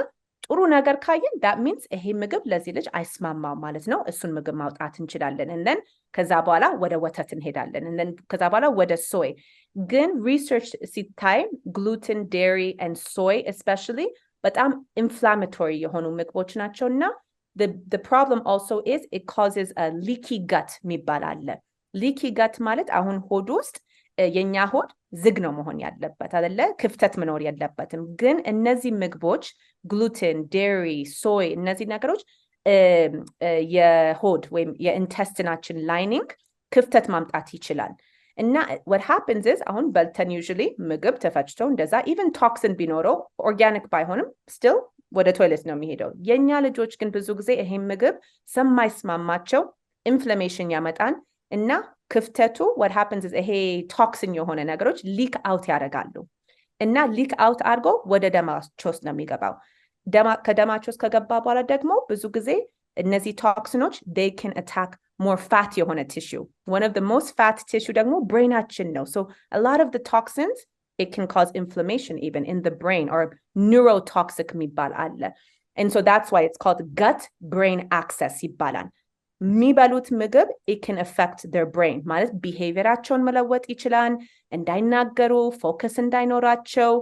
ጥሩ ነገር ካየን that means ይሄ ምግብ ለዚህ ልጅ አይስማማው ማለት ነው እሱን ምግብ ማውጣት እንችላለን and then ከዛ በኋላ ወደ ወተት እንሄዳለን and then ከዛ በኋላ ወደ soy ግን research ሲታይ gluten dairy and soy especially በጣም inflammatory የሆኑ ምግቦች ናቸውና the problem also is it causes a leaky gut የሚባል አለ leaky gut ማለት አሁን ሆድ ውስጥ የኛ ሆድ ዝግ ነው መሆን ያለበት አይደለ ክፍተት መኖር የለበትም ግን እነዚህ ምግቦች gluten dairy soy እነዚህ ነገሮች የሆድ ወይም የኢንተስቲናችን lining ክፍተት ማምጣት ይችላል እና what happens is አሁን በልተን usually ምግብ ተፈጭቶ እንደዛ even toxin ቢኖረው organic ባይሆንም still ወደ ቶይሌት ነው የሚሄደው የኛ ልጆች ግን ብዙ ጊዜ ይሄ ምግብ ሰማይስማማቸው inflammation ያመጣን እና ክፍተቱ what happens is ይሄ toxin የሆነ ነገሮች leak out ያደርጋሉ እና leak out አድርጎ ወደ ደማቸው ነው የሚገባው ከደማቸው ከገባ በኋላ ደግሞ ብዙ ጊዜ እነዚህ toxinoች they can attack more fat የሆነ tissue one of the most fat tissue ደግሞ brainአችን ነው so a lot of the toxins it can cause inflammation even in the brain or neurotoxic የሚባል አለ and so that's why it's called gut brain axis ይባላል የሚበሉት ምግብ it can affect their brain ማለት behaviorአቸውን መለወጥ ይችላል እንዳይናገሩ focus እንዳይኖራቸው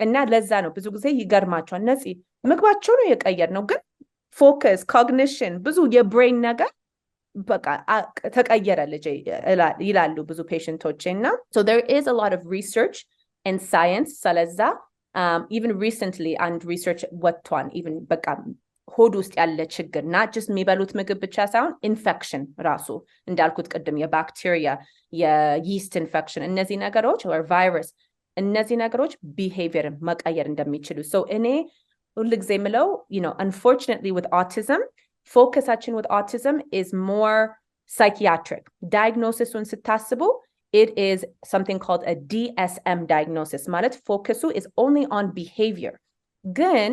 እና ለዛ ነው ብዙ ጊዜ ይገርማቸዋል እነዚህ ምግባቸው ነው የቀየር ነው ግን focus cognition ብዙ የብሬን ነገር በቃ ተቀየረ ልጅ ይላሉ ብዙ ፔሸንቶች እና so there is a lot of research and science ስለዛ even recently and research ወጥቷል even በቃ ሆድ ውስጥ ያለ ችግር not just የሚበሉት ምግብ ብቻ ሳይሆን infection ራሱ እንዳልኩት ቅድም የባክቴሪያ የየስት infection እነዚህ ነገሮች or virus እነዚህ ነገሮች behavior መቀየር እንደሚችሉ so እኔ ሁልጊዜ የምለው unfortunately with autism focusaችን with autism is more psychiatric diagnosisን ስታስቡ it is something called a DSM diagnosis ማለት ፎከሱ is only on behavior ግን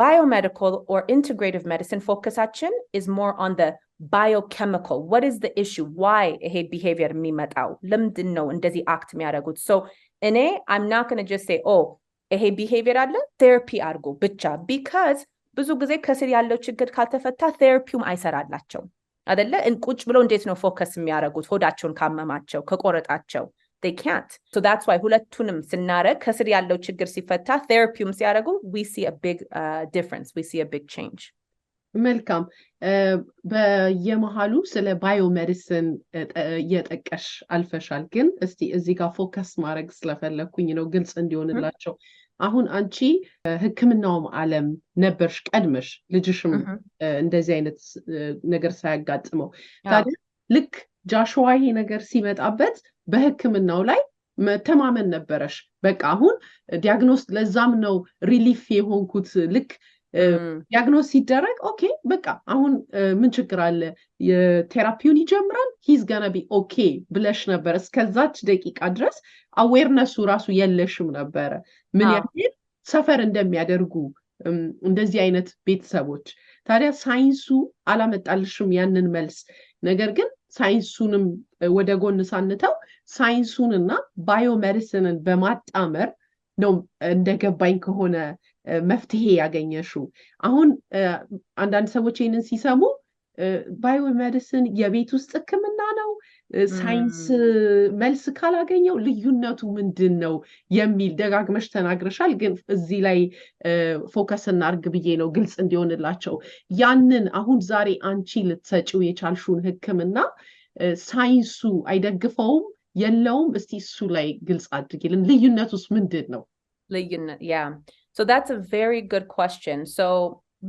biomedical or integrative medicine focusaችን is more on the biochemical what is the issue why ይሄ behavior የሚመጣው ለምንድን ነው እንደዚህ act የሚያደርጉት so እኔ I'm not going to just say oh ይሄ behavior አለ therapy አድርጉ ብቻ because ብዙ ጊዜ ከስር ያለው ችግር ካልተፈታ therapyም አይሰራላቸው አይደለ ቁጭ ብሎ እንዴት ነው ፎከስ የሚያደርጉት ሆዳቸውን ካመማቸው ከቆረጣቸው they can't so that's why ሁለቱንም ስናረግ ከስር ያለው ችግር ሲፈታ therapyም ሲያደርጉ we see a big difference we see a big change መልካም በየመሃሉ ስለ ባዮሜዲሲን እየጠቀሽ አልፈሻል ግን እስቲ እዚህ ጋር ፎከስ ማድረግ ስለፈለኩኝ ነው ግልጽ እንዲሆንላቸው አሁን አንቺ ህክምናውም ዓለም ነበርሽ ቀድመሽ ልጅሽም እንደዚህ አይነት ነገር ሳያጋጥመው ታዲያ ልክ ጃሽዋ ይሄ ነገር ሲመጣበት በህክምናው ላይ መተማመን ነበረሽ በቃ አሁን ዲያግኖስ ለዛም ነው ሪሊፍ የሆንኩት ልክ ዲያግኖስ ሲደረግ ኦኬ በቃ አሁን ምን ችግር አለ የቴራፒውን ይጀምራል he's gonna be okay ብለሽ ነበር እስከዛች ደቂቃ ድረስ አዌርነሱ ራሱ የለሽም ነበር ምን ያህል ሰፈር እንደሚያደርጉ እንደዚህ አይነት ቤተሰቦች ታዲያ ሳይንሱ አላመጣልሽም ያንን መልስ ነገር ግን ሳይንሱንም ወደ ጎን ሳንተው ሳይንሱንና ባዮሜዲሲንን በማጣመር ነው እንደገባኝ ከሆነ መፍትሄ ያገኘሽው አሁን አንዳንድ ሰዎች ይሄንን ሲሰሙ ባዮሜዲሲን የቤት ውስጥ ህክምና ነው ሳይንስ መልስ ካላገኘው ልዩነቱ ምንድነው የሚል ደጋግመሽ ተናግረሻል ግን እዚህ ላይ ፎከስ እናርግ ብዬ ነው ግልጽ እንዲሆንላቸው ያንን አሁን ዛሬ አንቺ ልትሰጪው የቻልሽውን ህክምና ሳይንሱ አይደግፈውም የለውም እስቲ እሱ ላይ ግልጽ አድርጊልን ልዩነቱስ ምንድነው ልዩነት yeah so that's a very good question so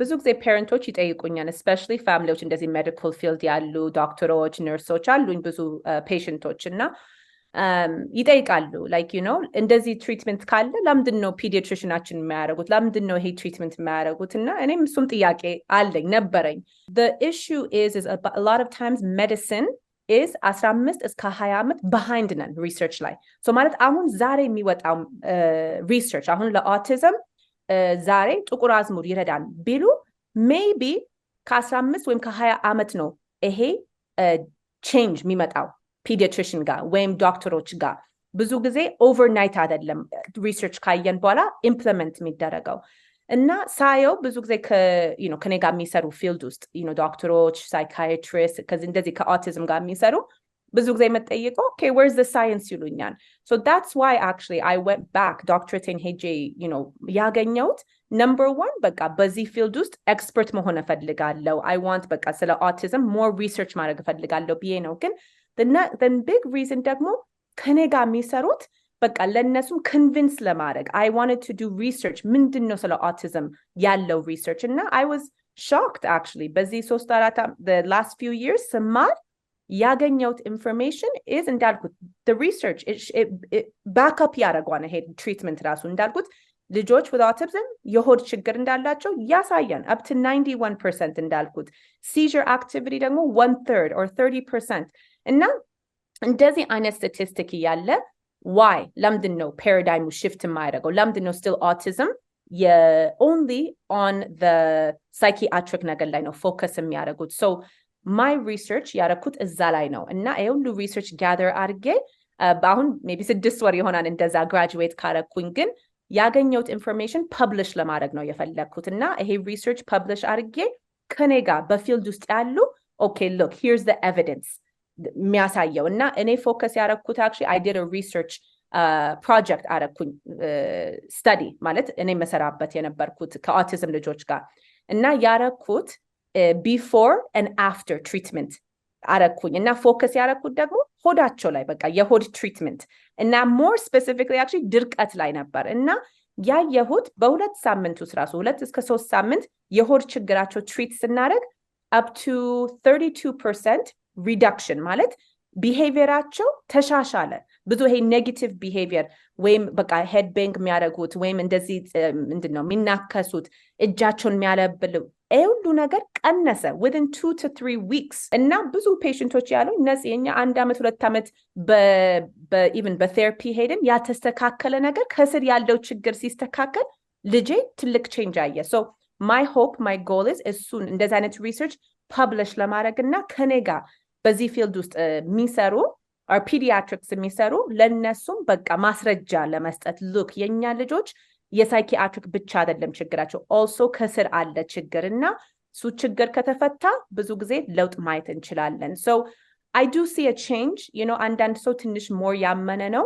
ብዙ ጊዜ ፓረንቶች ይጠይቁኛል especially ፋሚሊዎች እንደዚህ ሜዲካል ፊልድ ያሉ ዶክተሮች ነርሶች አሉኝ ብዙ ፔሸንቶች እና ይጠይቃሉ like you know እንደዚህ ትሪትመንት ካለ ለምንድን ነው ፒዲያትሪሽናችን የሚያደርጉት ለምንድን ነው ይሄ ትሪትመንት የሚያደርጉት እና እኔም እሱም ጥያቄ አለኝ ነበረኝ the issue is a lot of times medicine is 15 እስከ 20 ዓመት behind ነን ሪሰርች ላይ so ማለት አሁን ዛሬ የሚወጣው ሪሰርች አሁን ለኦቲዝም ዛሬ ጥቁር አዝሙድ ይረዳል ቢሉ maybe ከ15 ወይም ከ20 ዓመት ነው ይሄ change የሚመጣው ፔዲያትሪሽን ጋር ወይም ዶክተሮች ጋር ብዙ ጊዜ ኦቨርናይት አይደለም ሪሰርች ካየን በኋላ ኢምፕሊመንት የሚደረገው እና ሳየው ብዙ ጊዜ ከኔ ጋር የሚሰሩ ፊልድ ውስጥ ዶክተሮች ሳይካትሪስት ከዚህ እንደዚህ ከኦቲዝም ጋር የሚሰሩ ብዙ ጊዜ መጠየቀው okay where's the science ይሉኛል so that's why actually I went back doctorateን ሄጄ ያገኘሁት number 1 በቃ በዚህ ፊልድ ውስጥ ኤክስፐርት መሆን እፈልጋለሁ I want በቃ ስለ ኦቲዝም more research ማድረግ እፈልጋለሁ ብዬ ነው ግን the big reason ደግሞ ከኔ ጋር የሚሰሩት በቃ ለነሱም convince ለማድረግ I wanted to do research ምንድነው ስለ autism ያለው research እና I was shocked actually በዚህ 3-4 the last few years ስማር ያገኘሁት information is እንዳልኩት the research it back up ያደርጓን ይሄ treatment ራሱ እንዳልኩት ልጆች with autism የሆድ ችግር እንዳላቸው ያሳያል up to 91% እንዳልኩት seizure activity ደግሞ 1/3 or 30% እና እንደዚህ አይነት statistic ያለ why ለምንድን ነው paradigm shift የማያደርገው ለምንድን ነው still autism only on the psychiatric ነገር ላይ ነው focus የሚያደርጉት so my research ያደረኩት እዛ ላይ ነው እና ሁሉ research gather አድርጌ በአሁን maybe 6 ወር ይሆናል እንደዛ graduate ካረኩኝ ግን ያገኘሁት information publish ለማድረግ ነው የፈለኩት እና ይሄ research publish አድርጌ ከኔ ጋር በፊልድ ውስጥ ያሉ okay look here's the evidence የሚያሳየው እና እኔ ፎከስ ያደረኩት actually I did a research project አደረኩኝ study ማለት እኔ መሰራበት የነበርኩት ከኦቲዝም ልጆች ጋር እና ያደረኩት before and after treatment አደረኩኝ እና ፎከስ ያደረኩት ደግሞ ሆዳቸው ላይ በቃ የሆድ ትሪትመንት እና more specifically actually ድርቀት ላይ ነበር እና ያየሁት በ2 ሳምንት ውስጥ ራሱ 2 እስከ 3 ሳምንት የሆድ ችግራቸው ትሪት ስናደርግ up to 32% reduction ማለት ቢሄቪየራቸው ተሻሻለ ብዙ ይሄ ኔጌቲቭ ቢሄቪየር ወይም በቃ ሄድ ባንግ የሚያደርጉት ወይም እንደዚህ ምንድነው የሚናከሱት እጃቸውን የሚያለብሉ ሁሉ ነገር ቀነሰ within 2 to 3 weeks እና ብዙ ፔሸንቶች ያሉ እነዚህ የኛ 1 አመት 2 አመት even በቴራፒ ሄደን ያተስተካከለ ነገር ከስር ያለው ችግር ሲስተካከል ልጄ ትልቅ ቼንጅ አየ so my hope my goal is soon እንደዚህ አይነት ሪሰርች ፐብሊሽ ለማድረግና ከኔ ጋር በዚህ ፊልድ ውስጥ የሚሰሩ or pediatrics የሚሰሩ ለነሱም በቃ ማስረጃ ለመስጠት look የኛ ልጆች የሳይኪያትሪክ ብቻ አይደለም ችግራቸው also ከስር አለ ችግርና ሱ ችግር ከተፈታ ብዙ ጊዜ ለውጥ ማየት እንችላለን so I do see a change አንዳንድ ሰው ትንሽ more ያመነ ነው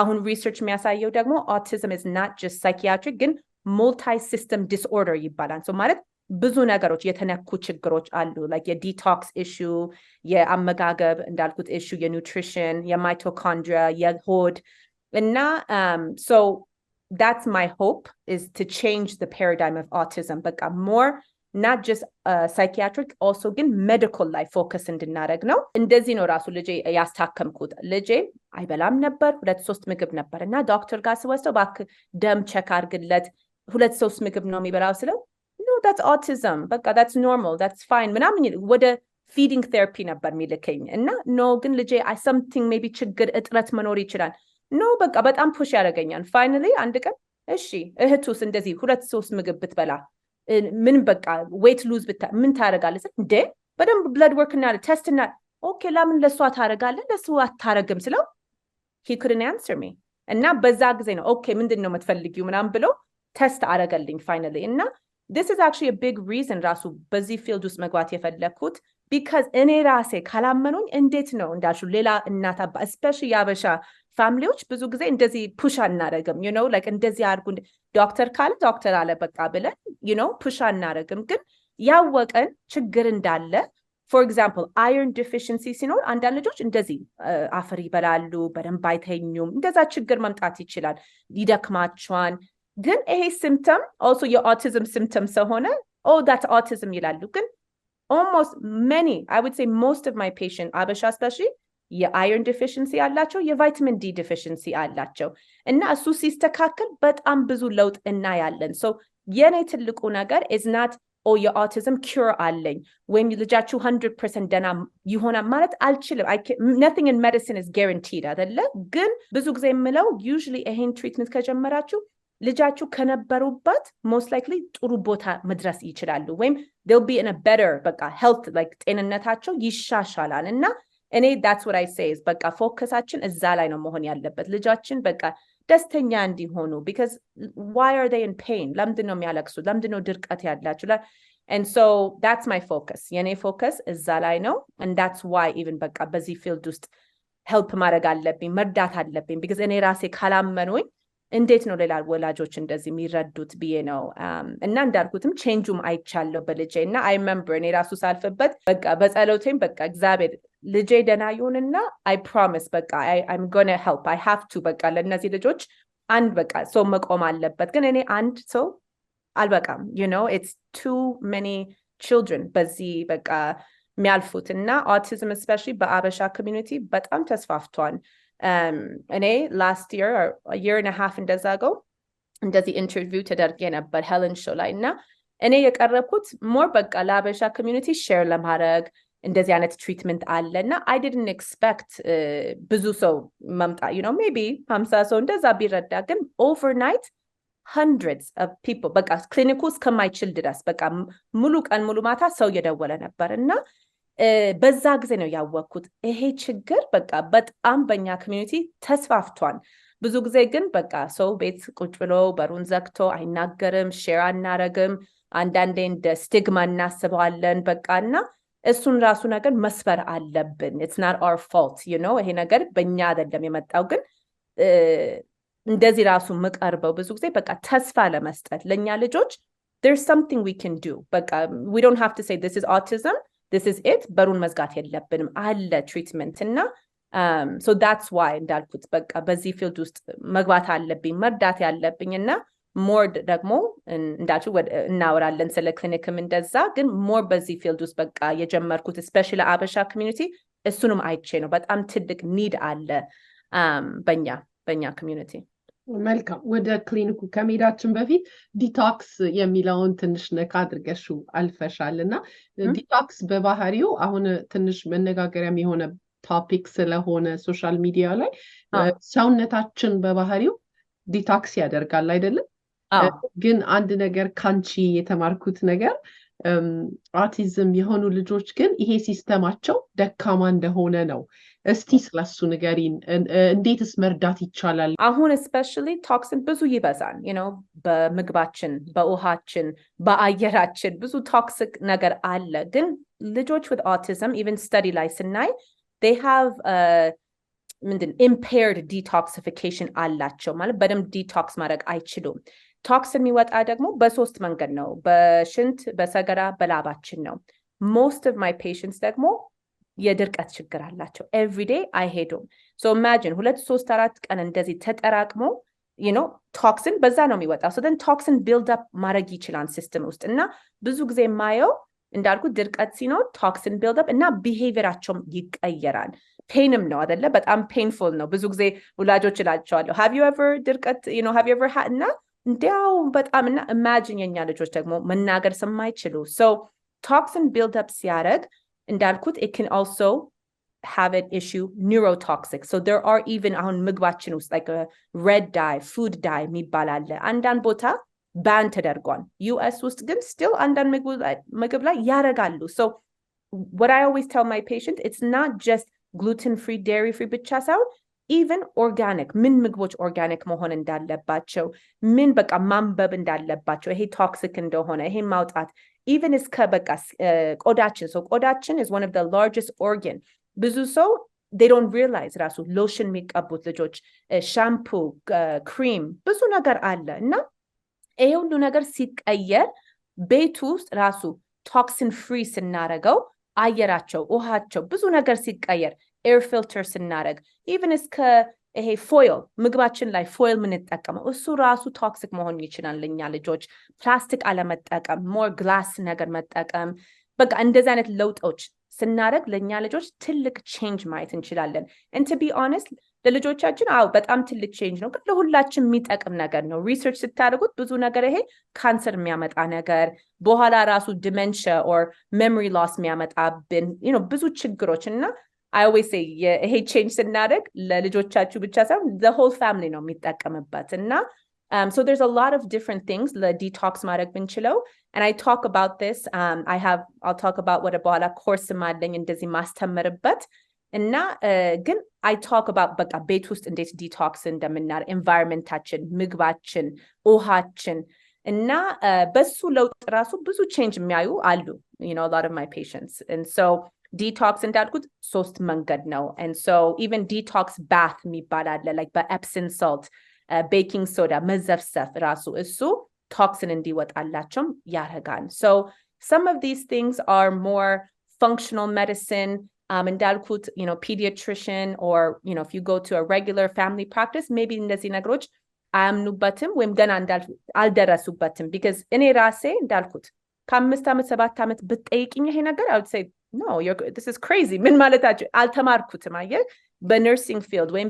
አሁን ሪሰርች የሚያሳየው ደግሞ autism is not just psychiatric ግን multi system disorder ይባላል so ማለት ብዙ ነገሮች የተነኩ ችግሮች አሉ like የዲቶክስ ኢሹ የአመጋገብ እንዳልኩት ኢሹ የኑትሪሽን የማይቶኮንድሪያ የሆድ እና so that's my hope is to change the paradigm of autism በቃ more not just psychiatric also ግን medical ላይ focus እንድናደርግ ነው እንደዚህ ነው ራሱ ልጄ ያስታከምኩት ልጄ አይበላም ነበር 2-3 ምግብ ነበር እና ዶክተር ጋር ስወስደው እባክህ ደም ቼክ አድርግለት 2-3 ምግብ ነው የሚበላው ስለው no that's autism በቃ that's normal that's fine ምናምን ወደ feeding therapy ነበር የሚልከኝ እና no ግን ልጄ something maybe ችግር እጥረት መኖር ይችላል no በቃ በጣም ፑሽ ያደርገኛል finally አንድ ቀን እሺ እህቱስ እንደዚህ 2-3 ምግብ ብትበላ ምን በቃ weight lose ምን ታረጋለህ እንዴ በደንብ blood work እና test እና ኦኬ ለምን ለሷ ታረጋለህ ለሷ አታረግም ስለው he couldn't answer me እና በዛ ጊዜ ነው ኦኬ ምንድነው የምትፈልጊው ምናምን ብሎ ቴስት አረጋልኝ finally እና this is actually a big reason ራሱ በዚህ field ውስጥ መግባት የፈለኩት because እኔ ራሴ ካላመኑኝ እንዴት ነው እንዳልኩ ሌላ እናት አባ especially ያበሻ ፋሚሊዎች ብዙ ጊዜ እንደዚህ ፑሽ አናረግም you know like እንደዚህ አድርጉ ዶክተር ካለ ዶክተር አለ በቃ ብለን you know ፑሽ አናረግም ግን ያወቀን ችግር እንዳለ for example iron deficiency ሲኖር አንዳንድ ልጆች እንደዚህ አፈር ይበላሉ በደንብ አይተኙም እንደዛ ችግር መምጣት ይችላል ይደክማቸዋል ግን ይሄ symptom also your autism symptom ስለሆነ oh that's autism ይላሉ ግን almost many I would say most of my patients አበሻ especially የአይረን ዲፊሽንሲ አላቸው የቫይታሚን ዲ ዲፊሽንሲ አላቸው እና እሱ ሲስተካከል በጣም ብዙ ለውጥ እናያለን so የኔ ትልቁ ነገር is not oh የኦቲዝም cure አለኝ ወይም ልጃችሁ 100% ደና ይሆናል ማለት አልችልም nothing in medicine is guaranteed አይደለ ግን ብዙ ጊዜ የምለው usually ይሄን ትሪትመንት ከጀመራችሁ ልጃችሁ ከነበሩበት most likely ጥሩ ቦታ መድረስ ይችላሉ ወይም they'll be in a better በቃ health like ጤንነታቸው ይሻሻላል እና እኔ that's what I say is በቃ ፎከሳችን እዛ ላይ ነው መሆን ያለበት ልጃችን በቃ ደስተኛ እንዲሆኑ because why are they in pain ለምንድነው የሚያለቅሱት ለምንድነው ድርቀት ያላችሁ and so that's my focus የኔ ፎከስ እዛ ላይ ነው and that's why even በቃ በዚህ field ውስጥ help ማድረግ አለብኝ መርዳት አለብኝ because እኔ ራሴ ካላመኑኝ እንዴት ነው ሌላ ወላጆች እንደዚህ የሚረዱት ብዬ ነው እና እንዳልኩትም ቼንጁም አይቻለው በልጄ እና I remember እኔ ራሱ ሳልፈበት በቃ በጸሎቴም በቃ እግዚአብሔር ልጄ ደና ይሁንና I promise በቃ I'm going to help I have to በቃ ለነዚህ ልጆች አንድ በቃ ሰው መቆም አለበት ግን እኔ አንድ ሰው አልበቃም you know it's too many children በዚህ በቃ የሚያልፉት እና autism especially በአበሻ community በጣም ተስፋፍቷል እኔ last year or a year and a half እንደዛገው እንደዚህ ኢንተርቪው ተደርጌ ነበር ሄለን ሾው ላይ እና እኔ የቀረብኩት more በቃ ለአበሻ community share ለማድረግ እንደዚህ አይነት ትሪትመንት አለና I didn't expect ብዙ ሰው መምጣ you know maybe 50 ሰው እንደዛ ቢረዳ ግን overnight hundreds of people በቃ ክሊኒኩ እስከማይችል ድረስ በቃ ሙሉ ቀን ሙሉ ማታ ሰው እየደወለ ነበርና በዛ ጊዜ ነው ያወቅኩት ይሄ ችግር በቃ በጣም በእኛ ኮሚኒቲ ተስፋፍቷል ብዙ ጊዜ ግን በቃ ሰው ቤት ቁጭ ብሎ በሩን ዘግቶ አይናገርም ሼር አናረግም አንዳንዴ እንደ ስቲግማ እናስበዋለን በቃና እሱን ራሱ ነገር መስበር አለብን it's not our fault you know ይሄ ነገር በእኛ አይደለም የመጣው ግን እንደዚህ ራሱ መቀርበው ብዙ ጊዜ በቃ ተስፋ ለመስጠት ለኛ ልጆች there's something we can do በቃ we don't have to say this is autism this is it በሩን መዝጋት የለብንም አለ ትሪትመንት እና so that's why እንዳልኩት በቃ በዚህ ፊልድ ውስጥ መግባት አለብኝ መርዳት ያለብኝና more ደግሞ እንዳልኩ እናወራለን ስለ ክሊኒክም እንደዛ ግን more በዚህ ፊልድ ውስጥ በቃ የጀመርኩት especially አበሻ community እሱንም አይቼ ነው በጣም ትልቅ need አለ በእኛ community መልካም ወደ ክሊኒኩ ከመሄዳችን በፊት ዲቶክስ የሚለውን ትንሽ ነካ አድርገሽ አልፈሻልና ዲቶክስ በባህሪው አሁን ትንሽ መነጋገሪያም የሆነ ቶፒክ ስለሆነ ሶሻል ሚዲያ ላይ ሰውነታችን በባህሪው ዲቶክስ ያደርጋል አይደለም ግን አንድ ነገር ካንቺ የተማርኩት ነገር ኦቲዝም የሆኑ ልጆች ግን ይሄ ሲስተማቸው ደካማ እንደሆነ ነው እስቲ ስለሱ ንገሪን እንዴትስ መርዳት ይቻላል አሁን especially ቶክሲን ብዙ ይበዛል you know በምግባችን በውሃችን በአየራችን ብዙ ቶክሲክ ነገር አለ ግን ልጆች with autism even study ላይ ስናይ they have impaired detoxification አላቸው ማለት በደንብ ዲቶክስ ማድረግ አይችሉም ቶክሲን የሚወጣ ደግሞ በሶስት መንገድ ነው። በሽንት፣ በሰገራ፣ በላባችን ነው። most of my patients ደግሞ የድርቀት ችግር አላቸው። ኤቭሪዴይ አይሄዱም። ሶ ኢማጂን 2-3-4 ቀን እንደዚህ ተጠራቅሞ ቶክሲን በዛ ነው የሚወጣው። ሶ ቶክሲን ቢልድ አፕ ማድረግ ይችላል ሲስተም ውስጥ እና ብዙ ጊዜ የማየው እንዳልኩት ድርቀት ሲኖር ቶክሲን ቢልድ አፕ እና ቢሄቪየራቸውም ይቀየራል። ፔንም ነው አይደለ? በጣም ፔንፉል ነው። ብዙ ጊዜ ወላጆች እላቸዋለሁ have you ever ድርቀት have you ever had እና እንዲያው በጣም እና ኢማጂን የኛ ልጆች ደግሞ መናገር ስለማይችሉ ሶ toxin build up ሲያደርግ እንዳልኩት it can also have an issue neurotoxic. So there are even አሁን ምግባችን ውስጥ like a red dye, food dye የሚባል አለ። አንዳንድ ቦታ ባን ተደርጓል። US ውስጥ ግን still አንዳንድ ምግብ ላይ ያደርጋሉ። So what I always tell my patient, it's not just gluten free, dairy free ብቻ ሳይሆን even organic ምን ምግቦች ኦርጋኒክ መሆን እንዳለባቸው ምን በቃ ማንበብ እንዳለባቸው ይሄ ቶክሲክ እንደሆነ ይሄ ማውጣት even እስከ በቃ ቆዳችን ቆዳችን is one of the largest organ ብዙ ሰው they don't realize ራሱ ሎሽን የሚቀቡት ልጆች ሻምፑ ክሪም ብዙ ነገር አለ እና ይሄ ሁሉ ነገር ሲቀየር ቤት ውስጥ ራሱ ቶክሲን ፍሪ ስናረገው አየራቸው ውሃቸው ብዙ ነገር ሲቀየር ኤር ፊልተር ስናረግ even እስከ ይሄ ፎይል ምግባችን ላይ ፎይል ምንጠቀመው እሱ ራሱ ቶክሲክ መሆን ይችላል። ለኛ ልጆች ፕላስቲክ አለመጠቀም ሞር ግላስ ነገር መጠቀም በቃ እንደዚህ አይነት ለውጦች ስናረግ ለኛ ልጆች ትልቅ ቼንጅ ማየት እንችላለን። and to be honest ለልጆቻችን በጣም ትልቅ ቼንጅ ነው ግን ለሁላችን የሚጠቅም ነገር ነው። ሪሰርች ስታደርጉት ብዙ ነገር ይሄ ካንሰር የሚያመጣ ነገር በኋላ ራሱ ዲሜንሺያ or memory loss የሚያመጣብን ብዙ ችግሮች እና I always say ይሄ ቼንጅ ስናደርግ ለልጆቻችሁ ብቻ ሳይሆን the whole family ነው የሚጠቀምበት እና so there's a lot of different things ለዲቶክስ ማድረግ ብንችለው and I talk about this I'll talk about what በኋላ ኮርስ ማለኝ እንደዚህ ማስተምርበት እና ግን I talk about በቃ ቤት ውስጥ እንዴት ዲቶክስ እንደምናደርግ environmentታችን ምግባችን ውሃችን እና በሱ ለውጥ ራሱ ብዙ ቼንጅ የሚያዩ አሉ a lot of my patients and so detox እንዳልኩት ሶስት መንገድ ነው and so even detox bath የሚባል አለ like በኤፕሰም salt baking soda መዘፍሰፍ ራሱ እሱ ቶክሲን እንዲወጣላቸው ያደርጋል። so some of these things are more functional medicine እንዳልኩት pediatrician or if you go to a regular family practice maybe እንደዚህ ነገሮች አያምኑበትም ወይም ገና አልደረሱበትም because እኔ ራሴ እንዳልኩት ከ5 ዓመት 7 ዓመት ብትጠይቂኝ ይሄ ነገር I would say no this is crazy ምን ማለታችሁ አልተማርኩትም አየህ በነርሲንግ ፊልድ ወይም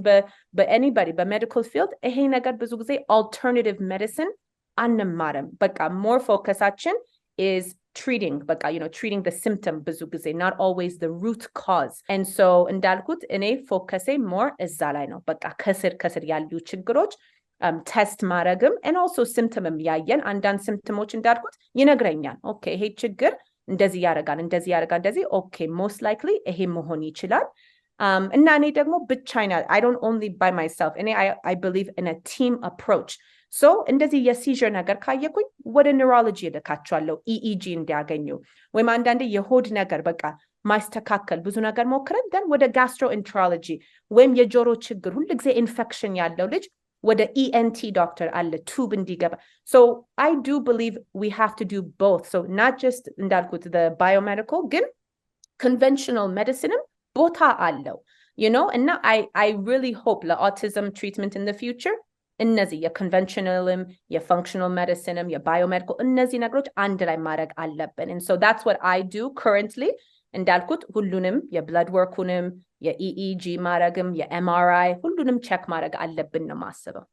በanybody በሜዲካል ፊልድ ይሄ ነገር ብዙ ጊዜ alternative medicine አንማርም በቃ more ፎከሳችን is treating በቃ treating the symptom ብዙ ጊዜ not always the root cause and so እንዳልኩት እኔ ፎከሴ more እዛ ላይ ነው በቃ ከስር ያሉ ችግሮች ቴስት ማድረግም and also symptomም ያየን አንዳንድ symptomoች እንዳልኩት ይነግረኛል ኦኬ ይሄ ችግር እንደዚህ ያደርጋል እንደዚህ ኦኬ most likely ይሄ መሆን ይችላል እና እኔ ደግሞ ብቻዬን I don't only by myself እኔ I believe in a team approach so እንደዚህ የሲዥር ነገር ካየኩኝ ወደ ኒውሮሎጂ ልካቸዋለሁ EEG እንዲያገኙ ወይም አንዳንዴ የሆድ ነገር በቃ ማስተካከል ብዙ ነገር ሞክረን then ወደ gastroenterology ወይም የጆሮ ችግር ሁሉ ጊዜ ኢንፌክሽን ያለው ልጅ ወደ ENT doctor አለ ቱብ እንዲገባ so I do believe we have to do both so not just እንዳልኩት the biomedical ግን conventional medicine ቦታ አለው and I really hope ለautism treatment in the future እነዚህ የconventionalም የfunctional medicineም የbiomedical እነዚህ ነገሮች አንድ ላይ ማድረግ አለብን and so that's what I do currently እንዳልኩት ሁሉንም የብለድ ወርኩንም የEEG ማድረግም የMRI ሁሉንም ቼክ ማድረግ አለብን ነው ማስበው